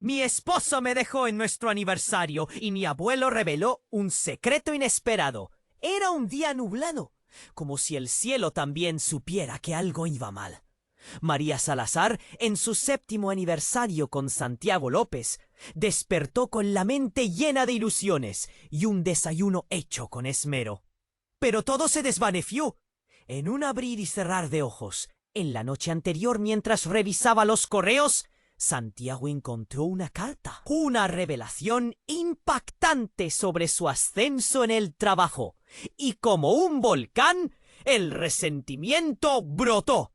Mi esposo me dejó en nuestro aniversario y mi abuelo reveló un secreto inesperado. Era un día nublado, como si el cielo también supiera que algo iba mal. María Salazar, en su 7º aniversario con Santiago López, despertó con la mente llena de ilusiones y un desayuno hecho con esmero. Pero todo se desvaneció en un abrir y cerrar de ojos. En la noche anterior, mientras revisaba los correos, Santiago encontró una carta, una revelación impactante sobre su ascenso en el trabajo. Y como un volcán, el resentimiento brotó.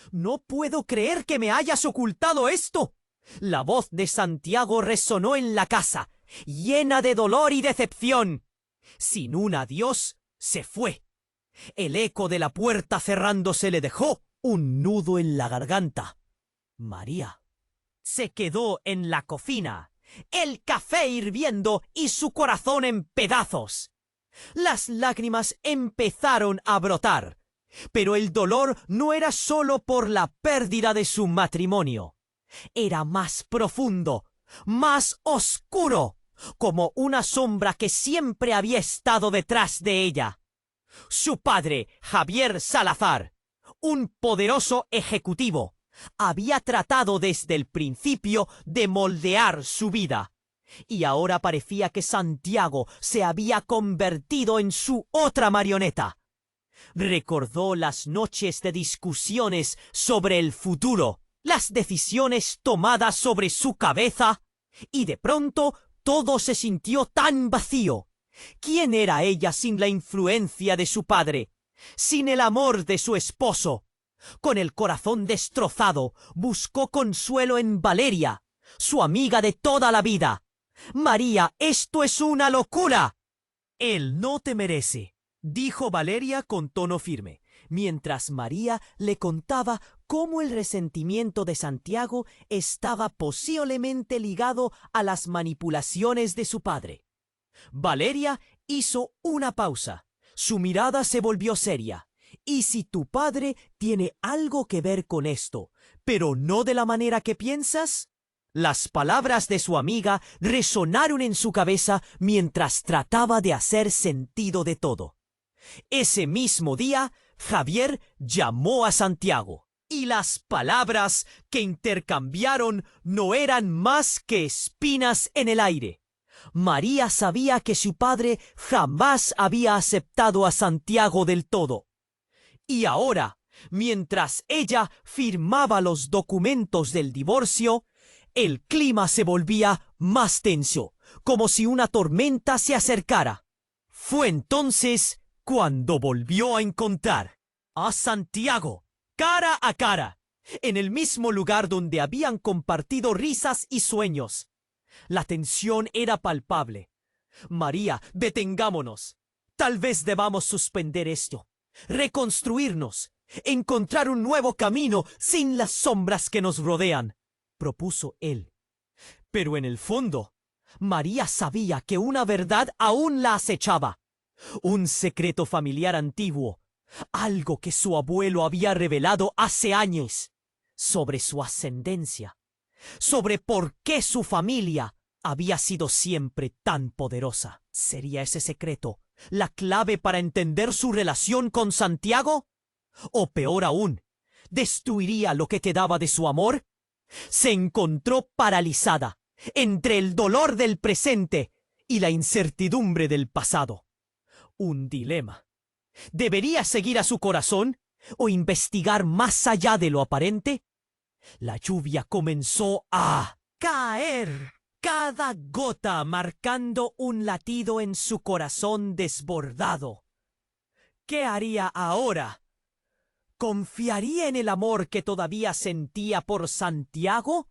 «No puedo creer que me hayas ocultado esto». La voz de Santiago resonó en la casa, llena de dolor y decepción. Sin un adiós, se fue. El eco de la puerta cerrándose le dejó un nudo en la garganta. María se quedó en la cocina, el café hirviendo y su corazón en pedazos. Las lágrimas empezaron a brotar, pero el dolor no era solo por la pérdida de su matrimonio. Era más profundo, más oscuro, como una sombra que siempre había estado detrás de ella. Su padre, Javier Salazar, un poderoso ejecutivo, había tratado desde el principio de moldear su vida. Y ahora parecía que Santiago se había convertido en su otra marioneta. Recordó las noches de discusiones sobre el futuro, las decisiones tomadas sobre su cabeza, y de pronto todo se sintió tan vacío. ¿Quién era ella sin la influencia de su padre? Sin el amor de su esposo. Con el corazón destrozado, buscó consuelo en Valeria, su amiga de toda la vida. «María, esto es una locura». «Él no te merece», dijo Valeria con tono firme, mientras María le contaba cómo el resentimiento de Santiago estaba posiblemente ligado a las manipulaciones de su padre. Valeria hizo una pausa. Su mirada se volvió seria. «¿Y si tu padre tiene algo que ver con esto, pero no de la manera que piensas?» Las palabras de su amiga resonaron en su cabeza mientras trataba de hacer sentido de todo. Ese mismo día, Javier llamó a Santiago, y las palabras que intercambiaron no eran más que espinas en el aire. María sabía que su padre jamás había aceptado a Santiago del todo. Y ahora, mientras ella firmaba los documentos del divorcio, el clima se volvía más tenso, como si una tormenta se acercara. Fue entonces cuando volvió a encontrar a Santiago, cara a cara, en el mismo lugar donde habían compartido risas y sueños. La tensión era palpable. «María, detengámonos. Tal vez debamos suspender esto, reconstruirnos, encontrar un nuevo camino sin las sombras que nos rodean», propuso él. Pero en el fondo, María sabía que una verdad aún la acechaba. Un secreto familiar antiguo, algo que su abuelo había revelado hace años, sobre su ascendencia, sobre por qué su familia había sido siempre tan poderosa. ¿Sería ese secreto la clave para entender su relación con Santiago? ¿O peor aún, destruiría lo que quedaba de su amor? Se encontró paralizada entre el dolor del presente y la incertidumbre del pasado. Un dilema. ¿Debería seguir a su corazón o investigar más allá de lo aparente? La lluvia comenzó a caer, cada gota marcando un latido en su corazón desbordado. ¿Qué haría ahora? ¿Confiaría en el amor que todavía sentía por Santiago?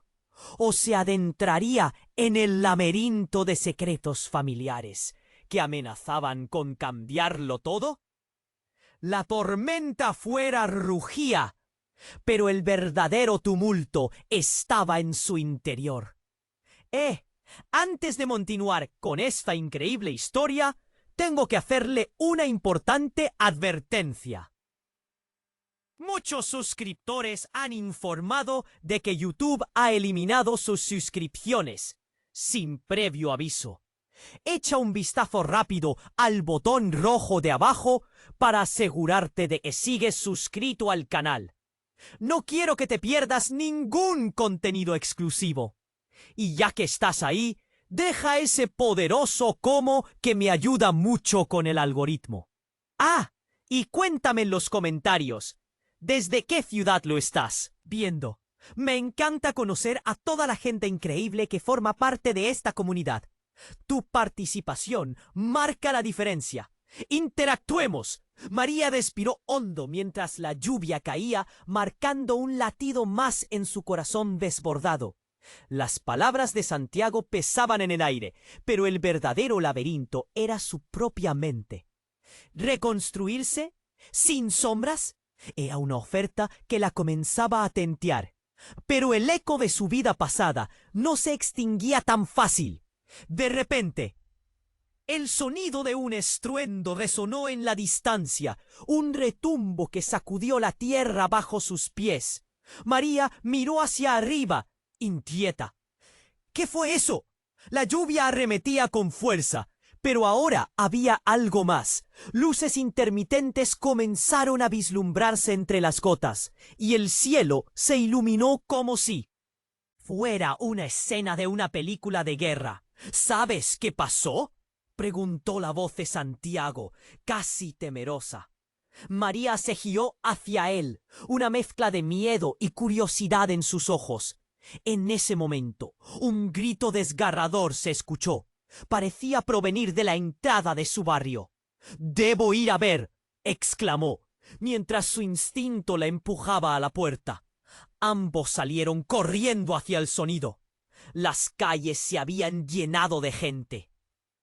¿O se adentraría en el laberinto de secretos familiares que amenazaban con cambiarlo todo? La tormenta afuera rugía, pero el verdadero tumulto estaba en su interior. Antes de continuar con esta increíble historia, tengo que hacerle una importante advertencia. Muchos suscriptores han informado de que YouTube ha eliminado sus suscripciones, sin previo aviso. Echa un vistazo rápido al botón rojo de abajo para asegurarte de que sigues suscrito al canal. No quiero que te pierdas ningún contenido exclusivo. Y ya que estás ahí, deja ese poderoso como que me ayuda mucho con el algoritmo. Ah, y cuéntame en los comentarios, ¿desde qué ciudad lo estás viendo? Me encanta conocer a toda la gente increíble que forma parte de esta comunidad. Tu participación marca la diferencia. ¡Interactuemos! María respiró hondo mientras la lluvia caía, marcando un latido más en su corazón desbordado. Las palabras de Santiago pesaban en el aire, pero el verdadero laberinto era su propia mente. ¿Reconstruirse? ¿Sin sombras? Era una oferta que la comenzaba a tentear. Pero el eco de su vida pasada no se extinguía tan fácil. De repente, el sonido de un estruendo resonó en la distancia, un retumbo que sacudió la tierra bajo sus pies. María miró hacia arriba, inquieta. ¿Qué fue eso? La lluvia arremetía con fuerza, pero ahora había algo más. Luces intermitentes comenzaron a vislumbrarse entre las gotas, y el cielo se iluminó como si fuera una escena de una película de guerra. ¿Sabes qué pasó?, preguntó la voz de Santiago, casi temerosa. María se giró hacia él, una mezcla de miedo y curiosidad en sus ojos. En ese momento, un grito desgarrador se escuchó. Parecía provenir de la entrada de su barrio. «¡Debo ir a ver!», exclamó, mientras su instinto la empujaba a la puerta. Ambos salieron corriendo hacia el sonido. Las calles se habían llenado de gente.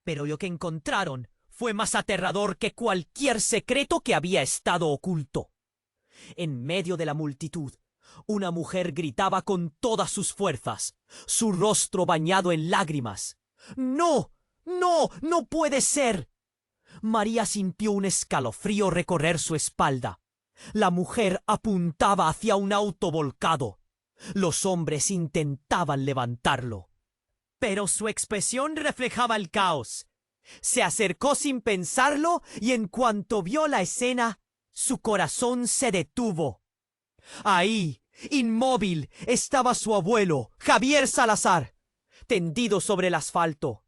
Pero lo que encontraron fue más aterrador que cualquier secreto que había estado oculto. En medio de la multitud, una mujer gritaba con todas sus fuerzas, su rostro bañado en lágrimas. «¡No! ¡No! ¡No puede ser!». María sintió un escalofrío recorrer su espalda. La mujer apuntaba hacia un auto volcado. Los hombres intentaban levantarlo, pero su expresión reflejaba el caos. Se acercó sin pensarlo y en cuanto vio la escena, su corazón se detuvo. Ahí, inmóvil, estaba su abuelo, Javier Salazar, tendido sobre el asfalto.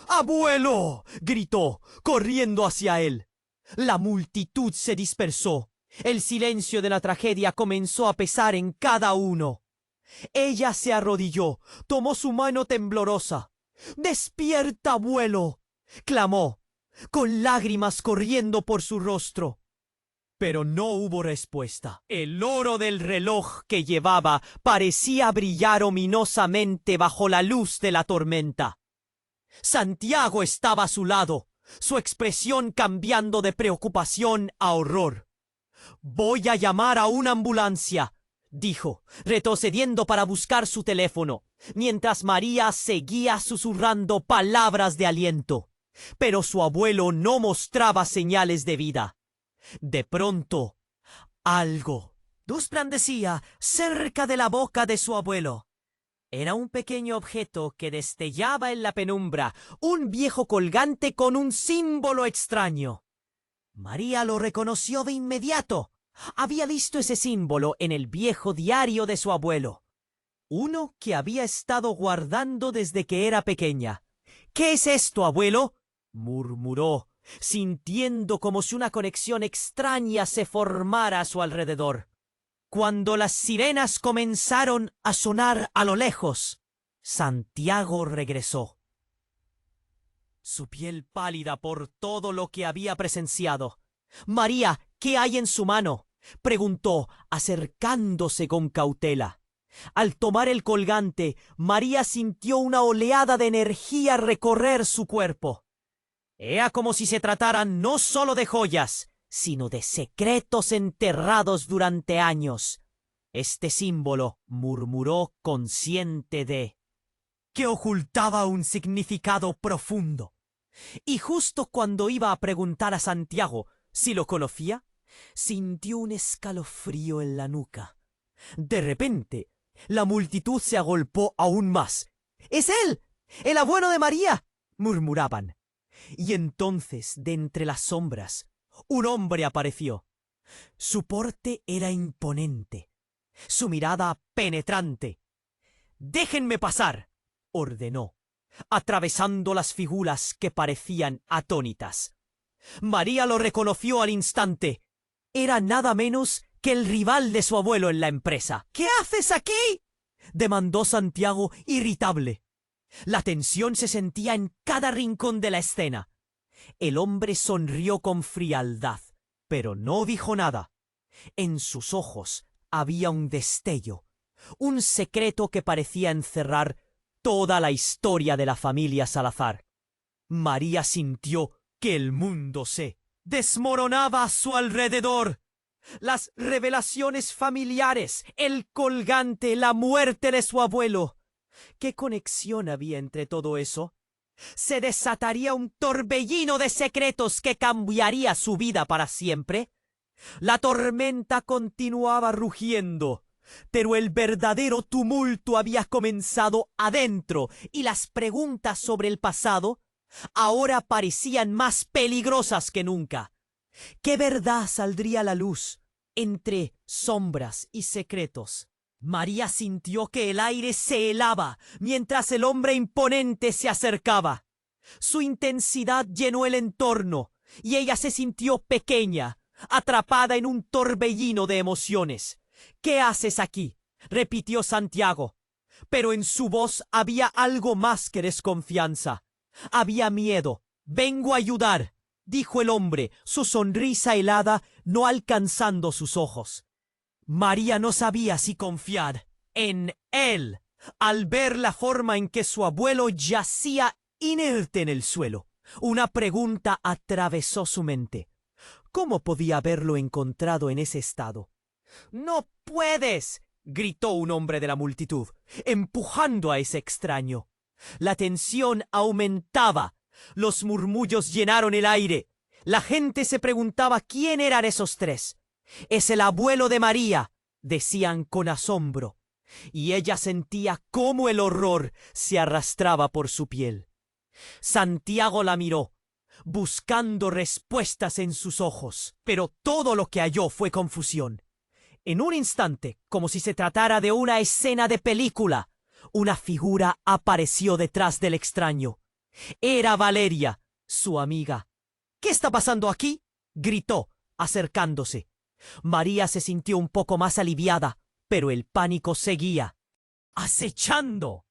«¡Abuelo!», gritó, corriendo hacia él. La multitud se dispersó. El silencio de la tragedia comenzó a pesar en cada uno. Ella se arrodilló, tomó su mano temblorosa. «¡Despierta, abuelo!», clamó, con lágrimas corriendo por su rostro. Pero no hubo respuesta. El oro del reloj que llevaba parecía brillar ominosamente bajo la luz de la tormenta. Santiago estaba a su lado, su expresión cambiando de preocupación a horror. «Voy a llamar a una ambulancia», dijo, retrocediendo para buscar su teléfono, mientras María seguía susurrando palabras de aliento. Pero su abuelo no mostraba señales de vida. De pronto, algo resplandecía cerca de la boca de su abuelo. Era un pequeño objeto que destellaba en la penumbra, un viejo colgante con un símbolo extraño. María lo reconoció de inmediato. Había visto ese símbolo en el viejo diario de su abuelo, uno que había estado guardando desde que era pequeña. «¿Qué es esto, abuelo?», murmuró, sintiendo como si una conexión extraña se formara a su alrededor. Cuando las sirenas comenzaron a sonar a lo lejos, Santiago regresó. Su piel pálida por todo lo que había presenciado. «María, ¿qué hay en su mano?», preguntó, acercándose con cautela. Al tomar el colgante, María sintió una oleada de energía recorrer su cuerpo. Era como si se trataran no solo de joyas, sino de secretos enterrados durante años. Este símbolo, murmuró, consciente de que ocultaba un significado profundo. Y justo cuando iba a preguntar a Santiago si lo conocía, Sintió un escalofrío en la nuca. De repente, la multitud se agolpó aún más. —¡Es él! ¡El abuelo de María! —murmuraban. Y entonces, de entre las sombras, un hombre apareció. Su porte era imponente, su mirada penetrante. —¡Déjenme pasar! —ordenó, atravesando las figuras que parecían atónitas. María lo reconoció al instante. Era nada menos que el rival de su abuelo en la empresa. —¿Qué haces aquí? —demandó Santiago, irritable. La tensión se sentía en cada rincón de la escena. El hombre sonrió con frialdad, pero no dijo nada. En sus ojos había un destello, un secreto que parecía encerrar toda la historia de la familia Salazar. María sintió que el mundo se desmoronaba a su alrededor. Las revelaciones familiares, el colgante, la muerte de su abuelo. ¿Qué conexión había entre todo eso? ¿Se desataría un torbellino de secretos que cambiaría su vida para siempre? La tormenta continuaba rugiendo, pero el verdadero tumulto había comenzado adentro y las preguntas sobre el pasado ahora parecían más peligrosas que nunca. ¿Qué verdad saldría a la luz entre sombras y secretos? María sintió que el aire se helaba mientras el hombre imponente se acercaba. Su intensidad llenó el entorno y ella se sintió pequeña, atrapada en un torbellino de emociones. —¿Qué haces aquí? —repitió Santiago. Pero en su voz había algo más que desconfianza. Había miedo. —Vengo a ayudar —dijo el hombre, su sonrisa helada no alcanzando sus ojos. María no sabía si confiar en él al ver la forma en que su abuelo yacía inerte en el suelo. Una pregunta atravesó su mente. ¿Cómo podía haberlo encontrado en ese estado? —¡No puedes! —gritó un hombre de la multitud, empujando a ese extraño. La tensión aumentaba. Los murmullos llenaron el aire. La gente se preguntaba quién eran esos tres. —Es el abuelo de María —decían con asombro, y ella sentía cómo el horror se arrastraba por su piel. Santiago la miró, buscando respuestas en sus ojos, pero todo lo que halló fue confusión. En un instante, como si se tratara de una escena de película, una figura apareció detrás del extraño. Era Valeria, su amiga. —¿Qué está pasando aquí? —gritó, acercándose. María se sintió un poco más aliviada, pero el pánico seguía. —¡Acechando!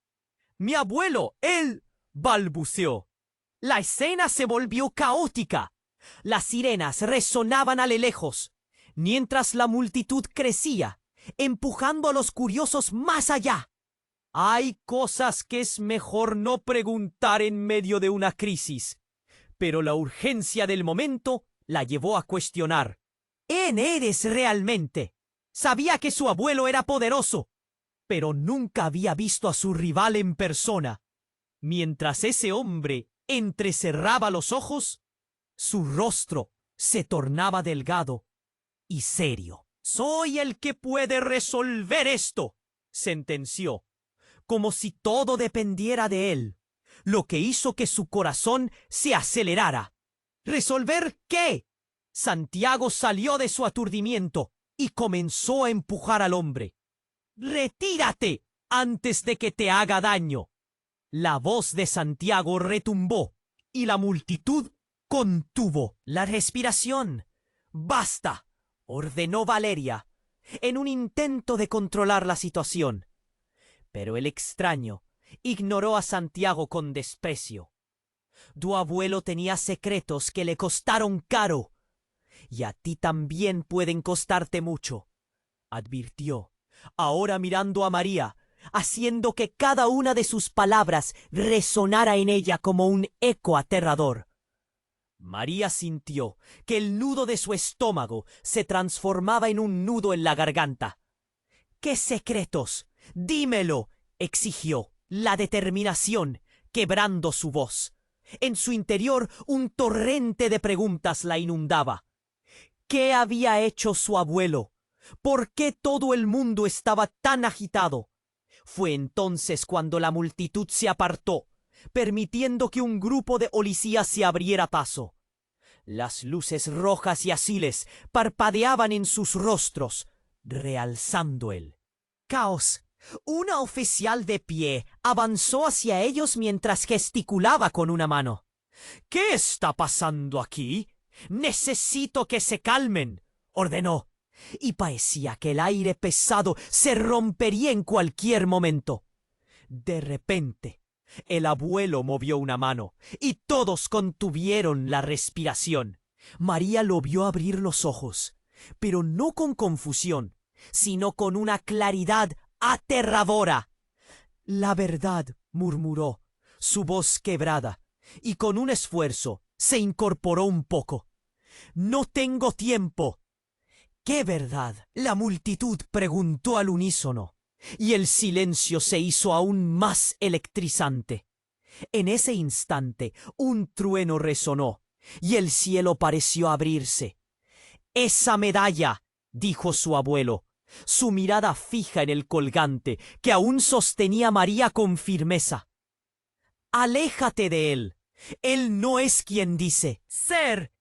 —¡Mi abuelo! ¡Él! —balbuceó. La escena se volvió caótica. Las sirenas resonaban a lo lejos, mientras la multitud crecía, empujando a los curiosos más allá. Hay cosas que es mejor no preguntar en medio de una crisis, pero la urgencia del momento la llevó a cuestionar. ¿Quién eres realmente? Sabía que su abuelo era poderoso, pero nunca había visto a su rival en persona. Mientras ese hombre entrecerraba los ojos, su rostro se tornaba delgado y serio. —Soy el que puede resolver esto —sentenció, como si todo dependiera de él, lo que hizo que su corazón se acelerara. —¿Resolver qué? Santiago salió de su aturdimiento y comenzó a empujar al hombre. —¡Retírate antes de que te haga daño! La voz de Santiago retumbó y la multitud contuvo la respiración. —¡Basta! —ordenó Valeria, en un intento de controlar la situación. Pero el extraño ignoró a Santiago con desprecio. Tu abuelo tenía secretos que le costaron caro. Y a ti también pueden costarte mucho, advirtió, ahora mirando a María, haciendo que cada una de sus palabras resonara en ella como un eco aterrador. María sintió que el nudo de su estómago se transformaba en un nudo en la garganta. —¿Qué secretos? ¡Dímelo! —exigió, la determinación quebrando su voz. En su interior un torrente de preguntas la inundaba. ¿Qué había hecho su abuelo? ¿Por qué todo el mundo estaba tan agitado? Fue entonces cuando la multitud se apartó, permitiendo que un grupo de policías se abriera paso. Las luces rojas y azules parpadeaban en sus rostros, realzando el caos. Una oficial de pie avanzó hacia ellos mientras gesticulaba con una mano. «¿Qué está pasando aquí? Necesito que se calmen», ordenó, y parecía que el aire pesado se rompería en cualquier momento. De repente, el abuelo movió una mano y todos contuvieron la respiración. María lo vio abrir los ojos, pero no con confusión, sino con una claridad aterradora. «La verdad», murmuró, su voz quebrada, y con un esfuerzo se incorporó un poco. «No tengo tiempo». «¿Qué verdad?», la multitud preguntó al unísono, y el silencio se hizo aún más electrizante. En ese instante un trueno resonó, y el cielo pareció abrirse. «Esa medalla», dijo su abuelo, su mirada fija en el colgante que aún sostenía María con firmeza. «Aléjate de él. Él no es quien dice ser».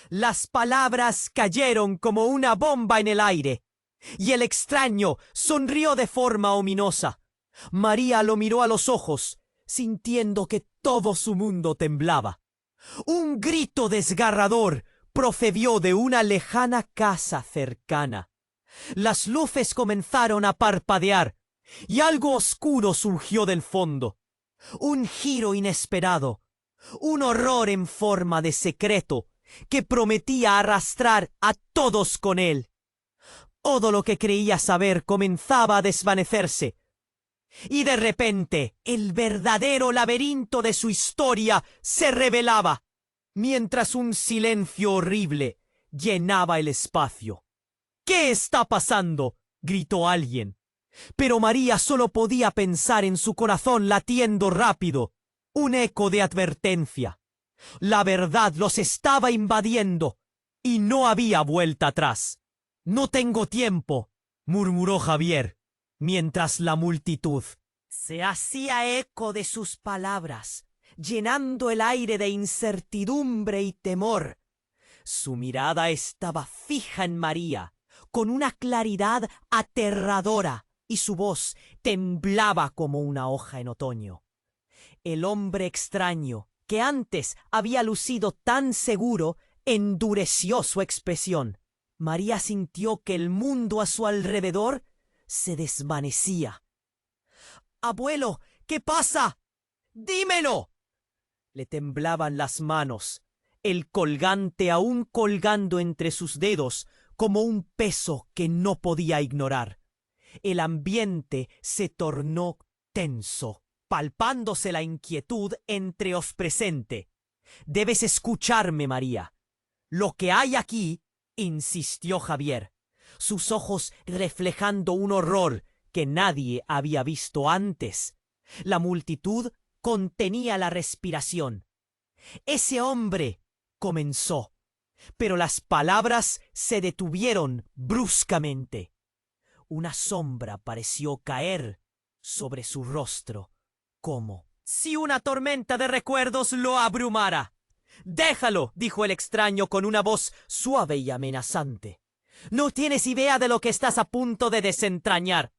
Las palabras cayeron como una bomba en el aire, y el extraño sonrió de forma ominosa. María lo miró a los ojos, sintiendo que todo su mundo temblaba. Un grito desgarrador procedió de una lejana casa cercana. Las luces comenzaron a parpadear, y algo oscuro surgió del fondo. Un giro inesperado, un horror en forma de secreto que prometía arrastrar a todos con él. Todo lo que creía saber comenzaba a desvanecerse, y de repente el verdadero laberinto de su historia se revelaba, mientras un silencio horrible llenaba el espacio. «¿Qué está pasando?», gritó alguien. Pero María solo podía pensar en su corazón latiendo rápido, un eco de advertencia. La verdad los estaba invadiendo, y no había vuelta atrás. «No tengo tiempo», murmuró Javier, mientras la multitud se hacía eco de sus palabras, llenando el aire de incertidumbre y temor. Su mirada estaba fija en María, con una claridad aterradora, y su voz temblaba como una hoja en otoño. El hombre extraño, que antes había lucido tan seguro, endureció su expresión. María sintió que el mundo a su alrededor se desvanecía. «Abuelo, ¿qué pasa? ¡Dímelo!». Le temblaban las manos, el colgante aún colgando entre sus dedos como un peso que no podía ignorar. El ambiente se tornó tenso, palpándose la inquietud entre los presentes. «Debes escucharme, María. Lo que hay aquí», insistió Javier, sus ojos reflejando un horror que nadie había visto antes. La multitud contenía la respiración. «Ese hombre», comenzó, pero las palabras se detuvieron bruscamente. Una sombra pareció caer sobre su rostro, como si una tormenta de recuerdos lo abrumara. «Déjalo», dijo el extraño con una voz suave y amenazante. «No tienes idea de lo que estás a punto de desentrañar».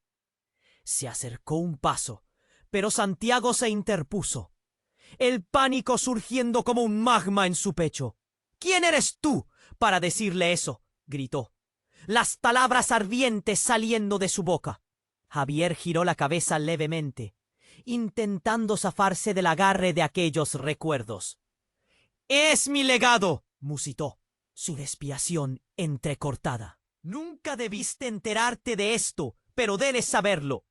Se acercó un paso, pero Santiago se interpuso, el pánico surgiendo como un magma en su pecho. «¿Quién eres tú para decirle eso?», gritó, las palabras ardientes saliendo de su boca. Javier giró la cabeza levemente, intentando zafarse del agarre de aquellos recuerdos. «Es mi legado», musitó, su respiración entrecortada. «Nunca debiste enterarte de esto, pero debes saberlo».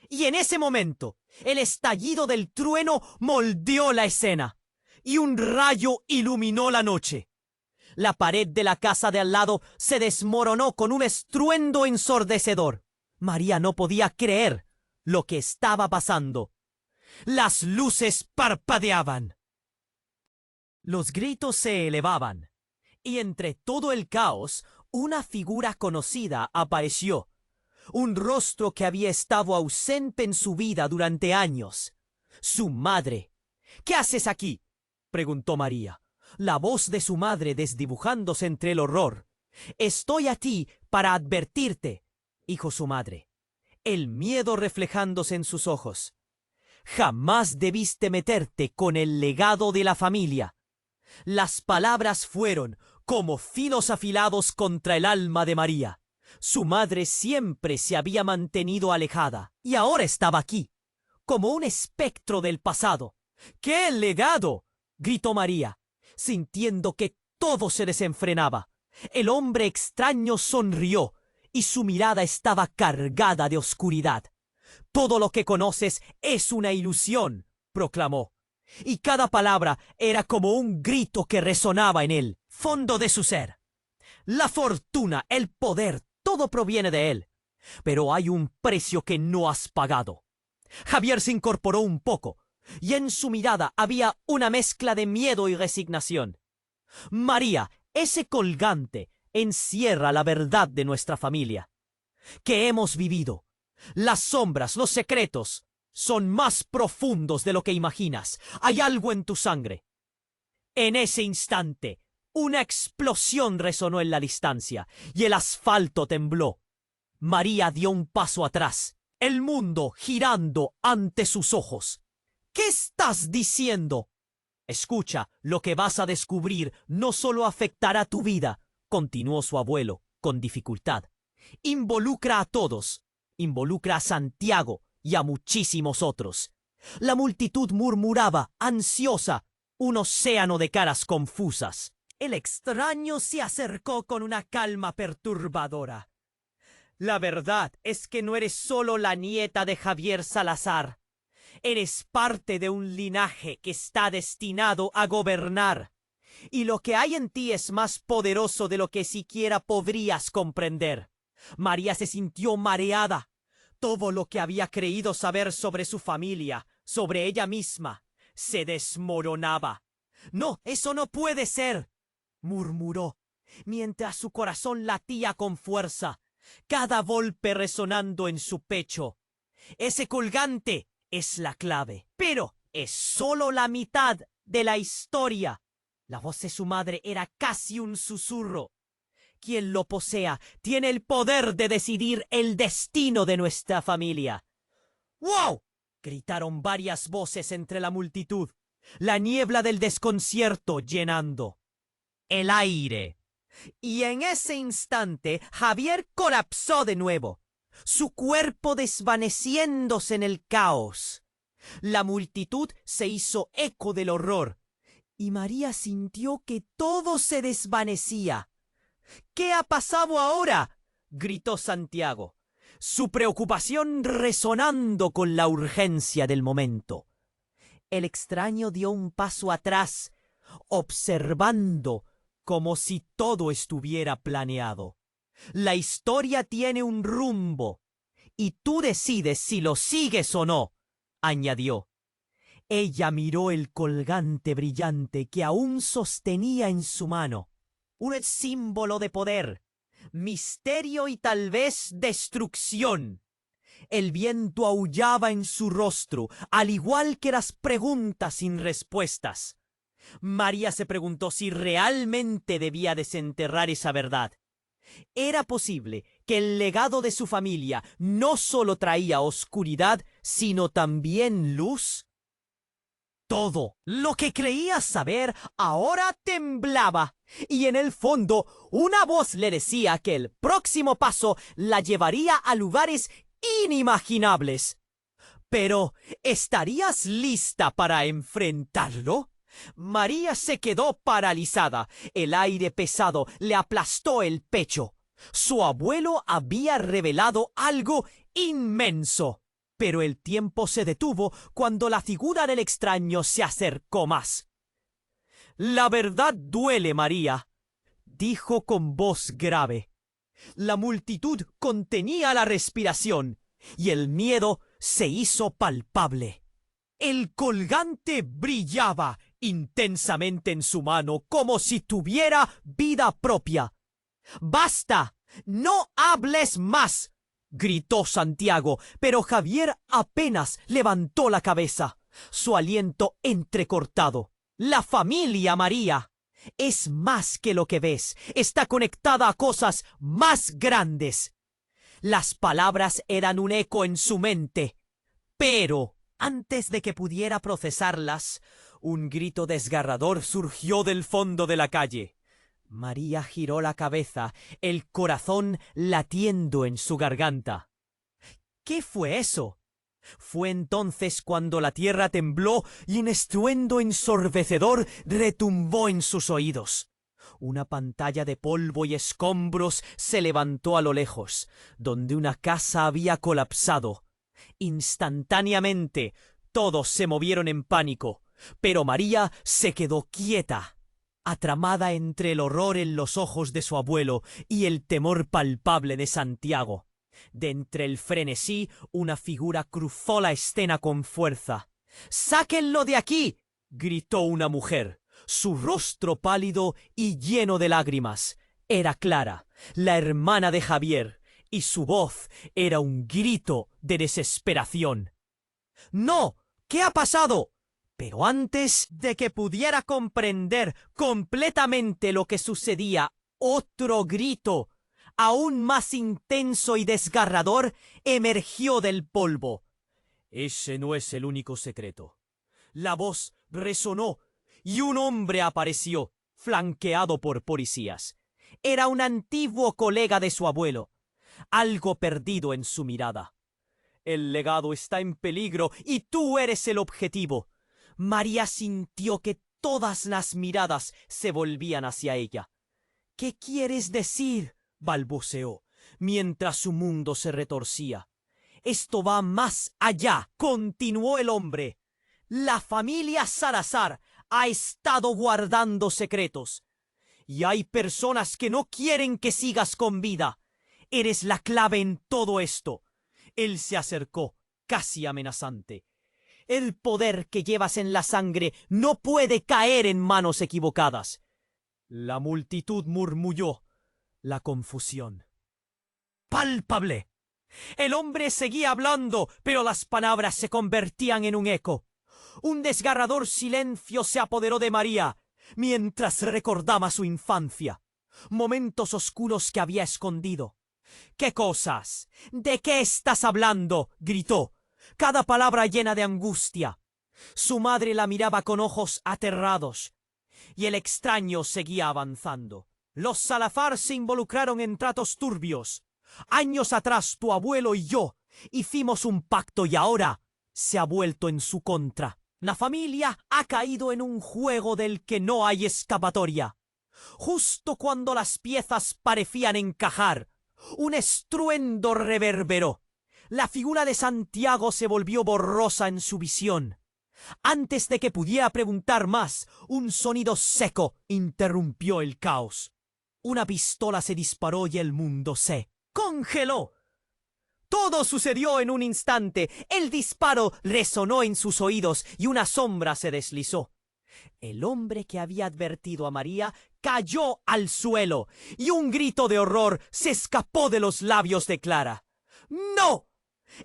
Y en ese momento, el estallido del trueno moldeó la escena, y un rayo iluminó la noche. La pared de la casa de al lado se desmoronó con un estruendo ensordecedor. María no podía creer lo que estaba pasando. Las luces parpadeaban. Los gritos se elevaban, Y entre todo el caos, una figura conocida apareció. Un rostro que había estado ausente en su vida durante años. Su madre. «¿Qué haces aquí?», preguntó María, la voz de su madre desdibujándose entre el horror. «Estoy a ti para advertirte», dijo su madre, el miedo reflejándose en sus ojos. «Jamás debiste meterte con el legado de la familia». Las palabras fueron como filos afilados contra el alma de María. Su madre siempre se había mantenido alejada y ahora estaba aquí, como un espectro del pasado. «¡Qué legado!», gritó María, sintiendo que todo se desenfrenaba. El hombre extraño sonrió y su mirada estaba cargada de oscuridad. «Todo lo que conoces es una ilusión», proclamó, y cada palabra era como un grito que resonaba en el fondo de su ser. «La fortuna, el poder, todo proviene de él. Pero hay un precio que no has pagado». Javier se incorporó un poco, y en su mirada había una mezcla de miedo y resignación. «María, ese colgante encierra la verdad de nuestra familia. Que hemos vivido. Las sombras, los secretos, son más profundos de lo que imaginas. Hay algo en tu sangre». En ese instante, una explosión resonó en la distancia y el asfalto tembló. María dio un paso atrás, el mundo girando ante sus ojos. «¿Qué estás diciendo?». «Escucha, lo que vas a descubrir no solo afectará tu vida», continuó su abuelo, con dificultad. «Involucra a todos. Involucra a Santiago y a muchísimos otros». La multitud murmuraba, ansiosa, un océano de caras confusas. El extraño se acercó con una calma perturbadora. «La verdad es que no eres solo la nieta de Javier Salazar. Eres parte de un linaje que está destinado a gobernar. Y lo que hay en ti es más poderoso de lo que siquiera podrías comprender». María se sintió mareada. Todo lo que había creído saber sobre su familia, sobre ella misma, se desmoronaba. «No, eso no puede ser», murmuró, mientras su corazón latía con fuerza, cada golpe resonando en su pecho. «Ese colgante es la clave, pero es solo la mitad de la historia». La voz de su madre era casi un susurro. «Quien lo posea tiene el poder de decidir el destino de nuestra familia». «¡Wow!», gritaron varias voces entre la multitud, la niebla del desconcierto llenando el aire. Y en ese instante Javier colapsó de nuevo, su cuerpo desvaneciéndose en el caos. La multitud se hizo eco del horror, y María sintió que todo se desvanecía. «¿Qué ha pasado ahora?», gritó Santiago, su preocupación resonando con la urgencia del momento. El extraño dio un paso atrás, observando como si todo estuviera planeado. «La historia tiene un rumbo, y tú decides si lo sigues o no», añadió. Ella miró el colgante brillante que aún sostenía en su mano. Un símbolo de poder, misterio y tal vez destrucción. El viento aullaba en su rostro, al igual que las preguntas sin respuestas. María se preguntó si realmente debía desenterrar esa verdad. ¿Era posible que el legado de su familia no solo traía oscuridad, sino también luz? Todo lo que creía saber ahora temblaba, y en el fondo una voz le decía que el próximo paso la llevaría a lugares inimaginables. Pero, ¿estarías lista para enfrentarlo? María se quedó paralizada. El aire pesado le aplastó el pecho. Su abuelo había revelado algo inmenso. Pero el tiempo se detuvo cuando la figura del extraño se acercó más. «La verdad duele, María», dijo con voz grave. La multitud contenía la respiración y el miedo se hizo palpable. El colgante brillaba intensamente en su mano, como si tuviera vida propia. ¡Basta! ¡No hables más!, gritó Santiago, pero Javier apenas levantó la cabeza, su aliento entrecortado. La familia María es más que lo que ves, está conectada a cosas más grandes. Las palabras eran un eco en su mente, pero antes de que pudiera procesarlas, un grito desgarrador surgió del fondo de la calle. María giró la cabeza, el corazón latiendo en su garganta. ¿Qué fue eso? Fue entonces cuando la tierra tembló y un estruendo ensordecedor retumbó en sus oídos. Una pantalla de polvo y escombros se levantó a lo lejos, donde una casa había colapsado. Instantáneamente, todos se movieron en pánico, pero María se quedó quieta, atramada entre el horror en los ojos de su abuelo y el temor palpable de Santiago. De entre el frenesí, una figura cruzó la escena con fuerza. —¡Sáquenlo de aquí! —gritó una mujer. Su rostro pálido y lleno de lágrimas. Era Clara, la hermana de Javier, y su voz era un grito de desesperación. —¡No! ¿Qué ha pasado? Pero antes de que pudiera comprender completamente lo que sucedía, otro grito, aún más intenso y desgarrador, emergió del polvo. Ese no es el único secreto. La voz resonó y un hombre apareció, flanqueado por policías. Era un antiguo colega de su abuelo, algo perdido en su mirada. El legado está en peligro y tú eres el objetivo. María sintió que todas las miradas se volvían hacia ella. ¿Qué quieres decir?, balbuceó, mientras su mundo se retorcía. Esto va más allá, continuó el hombre. La familia Salazar ha estado guardando secretos. Y hay personas que no quieren que sigas con vida. Eres la clave en todo esto. Él se acercó, casi amenazante. El poder que llevas en la sangre no puede caer en manos equivocadas. La multitud murmulló. La confusión. ¡Palpable! El hombre seguía hablando, pero las palabras se convertían en un eco. Un desgarrador silencio se apoderó de María, mientras recordaba su infancia, momentos oscuros que había escondido. —¿Qué cosas? ¿De qué estás hablando? —gritó, cada palabra llena de angustia. Su madre la miraba con ojos aterrados, y el extraño seguía avanzando. Los Salazar se involucraron en tratos turbios. Años atrás tu abuelo y yo hicimos un pacto y ahora se ha vuelto en su contra. La familia ha caído en un juego del que no hay escapatoria. Justo cuando las piezas parecían encajar, un estruendo reverberó. La figura de Santiago se volvió borrosa en su visión. Antes de que pudiera preguntar más, un sonido seco interrumpió el caos. Una pistola se disparó y el mundo se congeló. Todo sucedió en un instante. El disparo resonó en sus oídos y una sombra se deslizó. El hombre que había advertido a María cayó al suelo y un grito de horror se escapó de los labios de Clara. ¡No!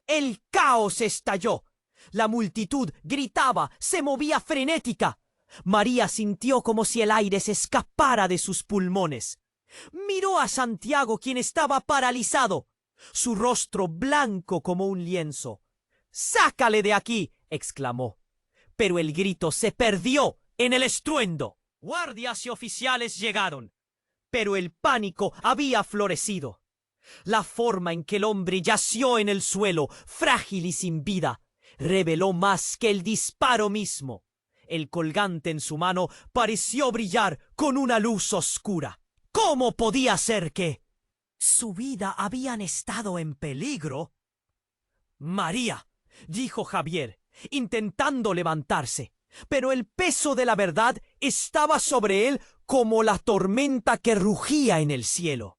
El caos estalló. La multitud gritaba, se movía frenética. María sintió como si el aire se escapara de sus pulmones. Miró a Santiago, quien estaba paralizado, su rostro blanco como un lienzo. —¡Sácale de aquí! —exclamó. Pero el grito se perdió en el estruendo. Guardias y oficiales llegaron, pero el pánico había florecido. La forma en que el hombre yació en el suelo, frágil y sin vida, reveló más que el disparo mismo. El colgante en su mano pareció brillar con una luz oscura. ¿Cómo podía ser que su vida habían estado en peligro? —María —dijo Javier, intentando levantarse, pero el peso de la verdad estaba sobre él como la tormenta que rugía en el cielo.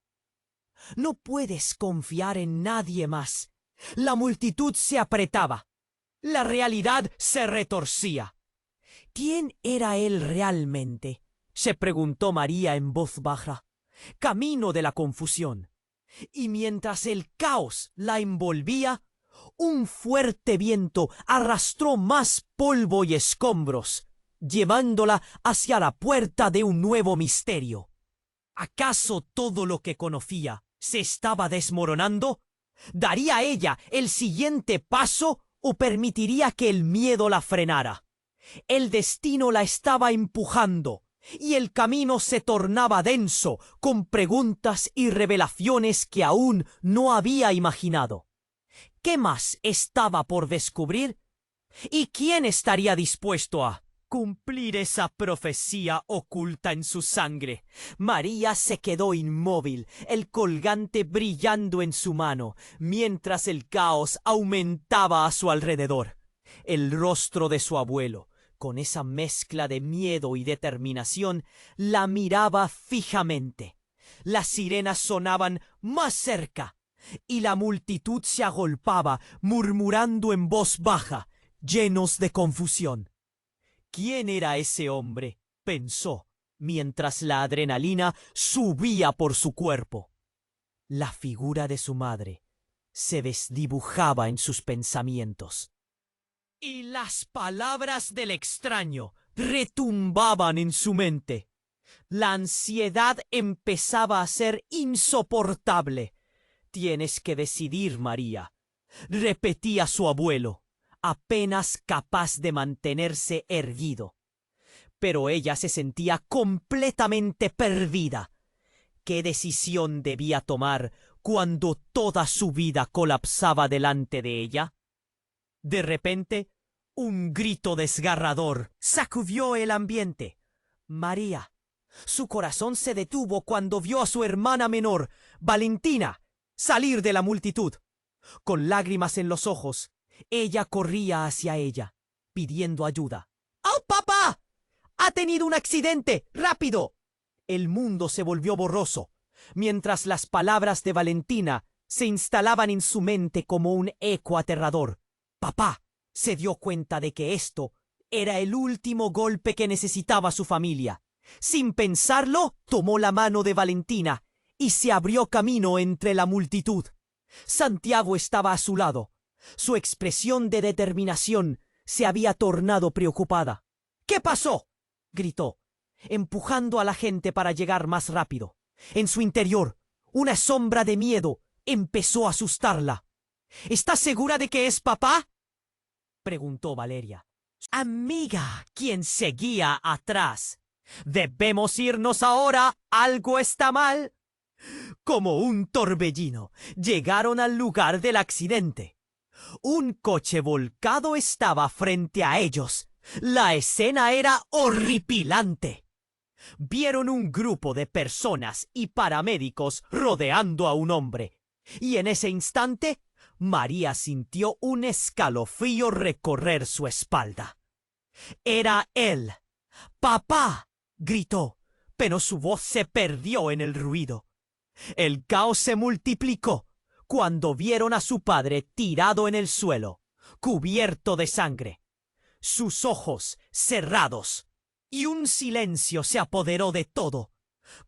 No puedes confiar en nadie más. La multitud se apretaba. La realidad se retorcía. ¿Quién era él realmente? Se preguntó María en voz baja, camino de la confusión. Y mientras el caos la envolvía, un fuerte viento arrastró más polvo y escombros, llevándola hacia la puerta de un nuevo misterio. ¿Acaso todo lo que conocía se estaba desmoronando? ¿Daría ella el siguiente paso o permitiría que el miedo la frenara? El destino la estaba empujando y el camino se tornaba denso con preguntas y revelaciones que aún no había imaginado. ¿Qué más estaba por descubrir? ¿Y quién estaría dispuesto a cumplir esa profecía oculta en su sangre? María se quedó inmóvil, el colgante brillando en su mano, mientras el caos aumentaba a su alrededor. El rostro de su abuelo, con esa mezcla de miedo y determinación, la miraba fijamente. Las sirenas sonaban más cerca, y la multitud se agolpaba, murmurando en voz baja, llenos de confusión. ¿Quién era ese hombre?, pensó, mientras la adrenalina subía por su cuerpo. La figura de su madre se desdibujaba en sus pensamientos. Y las palabras del extraño retumbaban en su mente. La ansiedad empezaba a ser insoportable. «Tienes que decidir, María», repetía su abuelo, apenas capaz de mantenerse erguido. Pero ella se sentía completamente perdida. ¿Qué decisión debía tomar cuando toda su vida colapsaba delante de ella? De repente, un grito desgarrador sacudió el ambiente. María. Su corazón se detuvo cuando vio a su hermana menor, Valentina, salir de la multitud. Con lágrimas en los ojos, ella corría hacia ella, pidiendo ayuda. ¡Oh, papá! ¡Ha tenido un accidente! ¡Rápido! El mundo se volvió borroso, mientras las palabras de Valentina se instalaban en su mente como un eco aterrador. Papá se dio cuenta de que esto era el último golpe que necesitaba su familia. Sin pensarlo, tomó la mano de Valentina y se abrió camino entre la multitud. Santiago estaba a su lado. Su expresión de determinación se había tornado preocupada. ¿Qué pasó?, gritó, empujando a la gente para llegar más rápido. En su interior, una sombra de miedo empezó a asustarla. ¿Estás segura de que es papá?, preguntó Valeria, amiga, quien seguía atrás. «Debemos irnos ahora. Algo está mal». Como un torbellino, llegaron al lugar del accidente. Un coche volcado estaba frente a ellos. La escena era horripilante. Vieron un grupo de personas y paramédicos rodeando a un hombre. Y en ese instante, María sintió un escalofrío recorrer su espalda. Era él. «¡Papá!», gritó, pero su voz se perdió en el ruido. El caos se multiplicó cuando vieron a su padre tirado en el suelo, cubierto de sangre, sus ojos cerrados, y un silencio se apoderó de todo.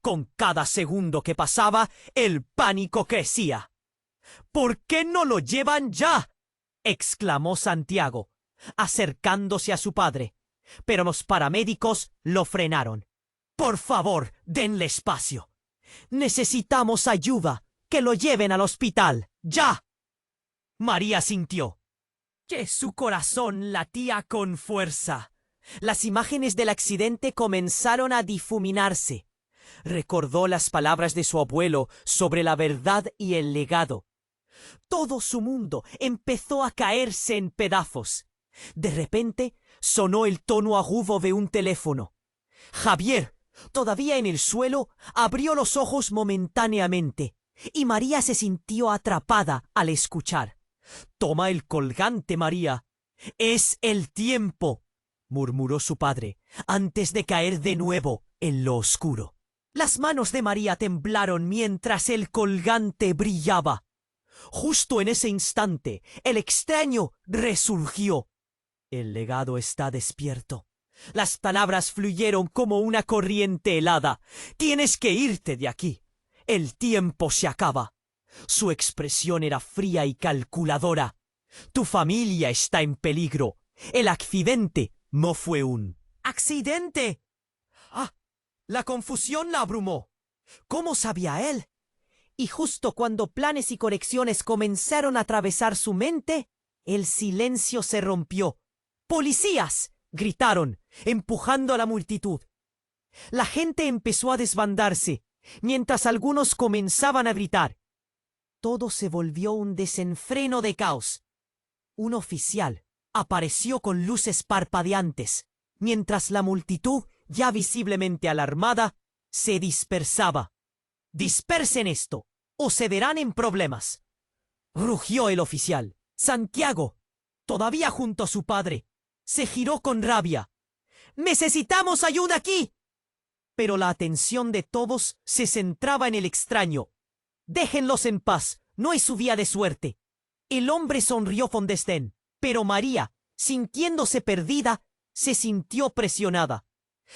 Con cada segundo que pasaba, el pánico crecía. «¿Por qué no lo llevan ya?», exclamó Santiago, acercándose a su padre, pero los paramédicos lo frenaron. «Por favor, denle espacio. Necesitamos ayuda. Que lo lleven al hospital. ¡Ya!». María sintió que su corazón latía con fuerza. Las imágenes del accidente comenzaron a difuminarse. Recordó las palabras de su abuelo sobre la verdad y el legado. Todo su mundo empezó a caerse en pedazos. De repente sonó el tono agudo de un teléfono. Javier, todavía en el suelo, abrió los ojos momentáneamente, y María se sintió atrapada al escuchar. «Toma el colgante, María. Es el tiempo», murmuró su padre, antes de caer de nuevo en lo oscuro. Las manos de María temblaron mientras el colgante brillaba. Justo en ese instante, el extraño resurgió. «El legado está despierto. Las palabras fluyeron como una corriente helada. Tienes que irte de aquí. El tiempo se acaba. Su expresión era fría y calculadora. Tu familia está en peligro. El accidente no fue un accidente. Ah, la confusión la abrumó. ¿Cómo sabía él? Y justo cuando planes y correcciones comenzaron a atravesar su mente, el silencio se rompió. ¡Policías!, gritaron, empujando a la multitud. La gente empezó a desbandarse, mientras algunos comenzaban a gritar. Todo se volvió un desenfreno de caos. Un oficial apareció con luces parpadeantes, mientras la multitud, ya visiblemente alarmada, se dispersaba. «¡Dispersen esto, o se verán en problemas!», rugió el oficial. Santiago, todavía junto a su padre, se giró con rabia. «¡Necesitamos ayuda aquí!». Pero la atención de todos se centraba en el extraño. «Déjenlos en paz, no es su día de suerte». El hombre sonrió con desdén, pero María, sintiéndose perdida, se sintió presionada.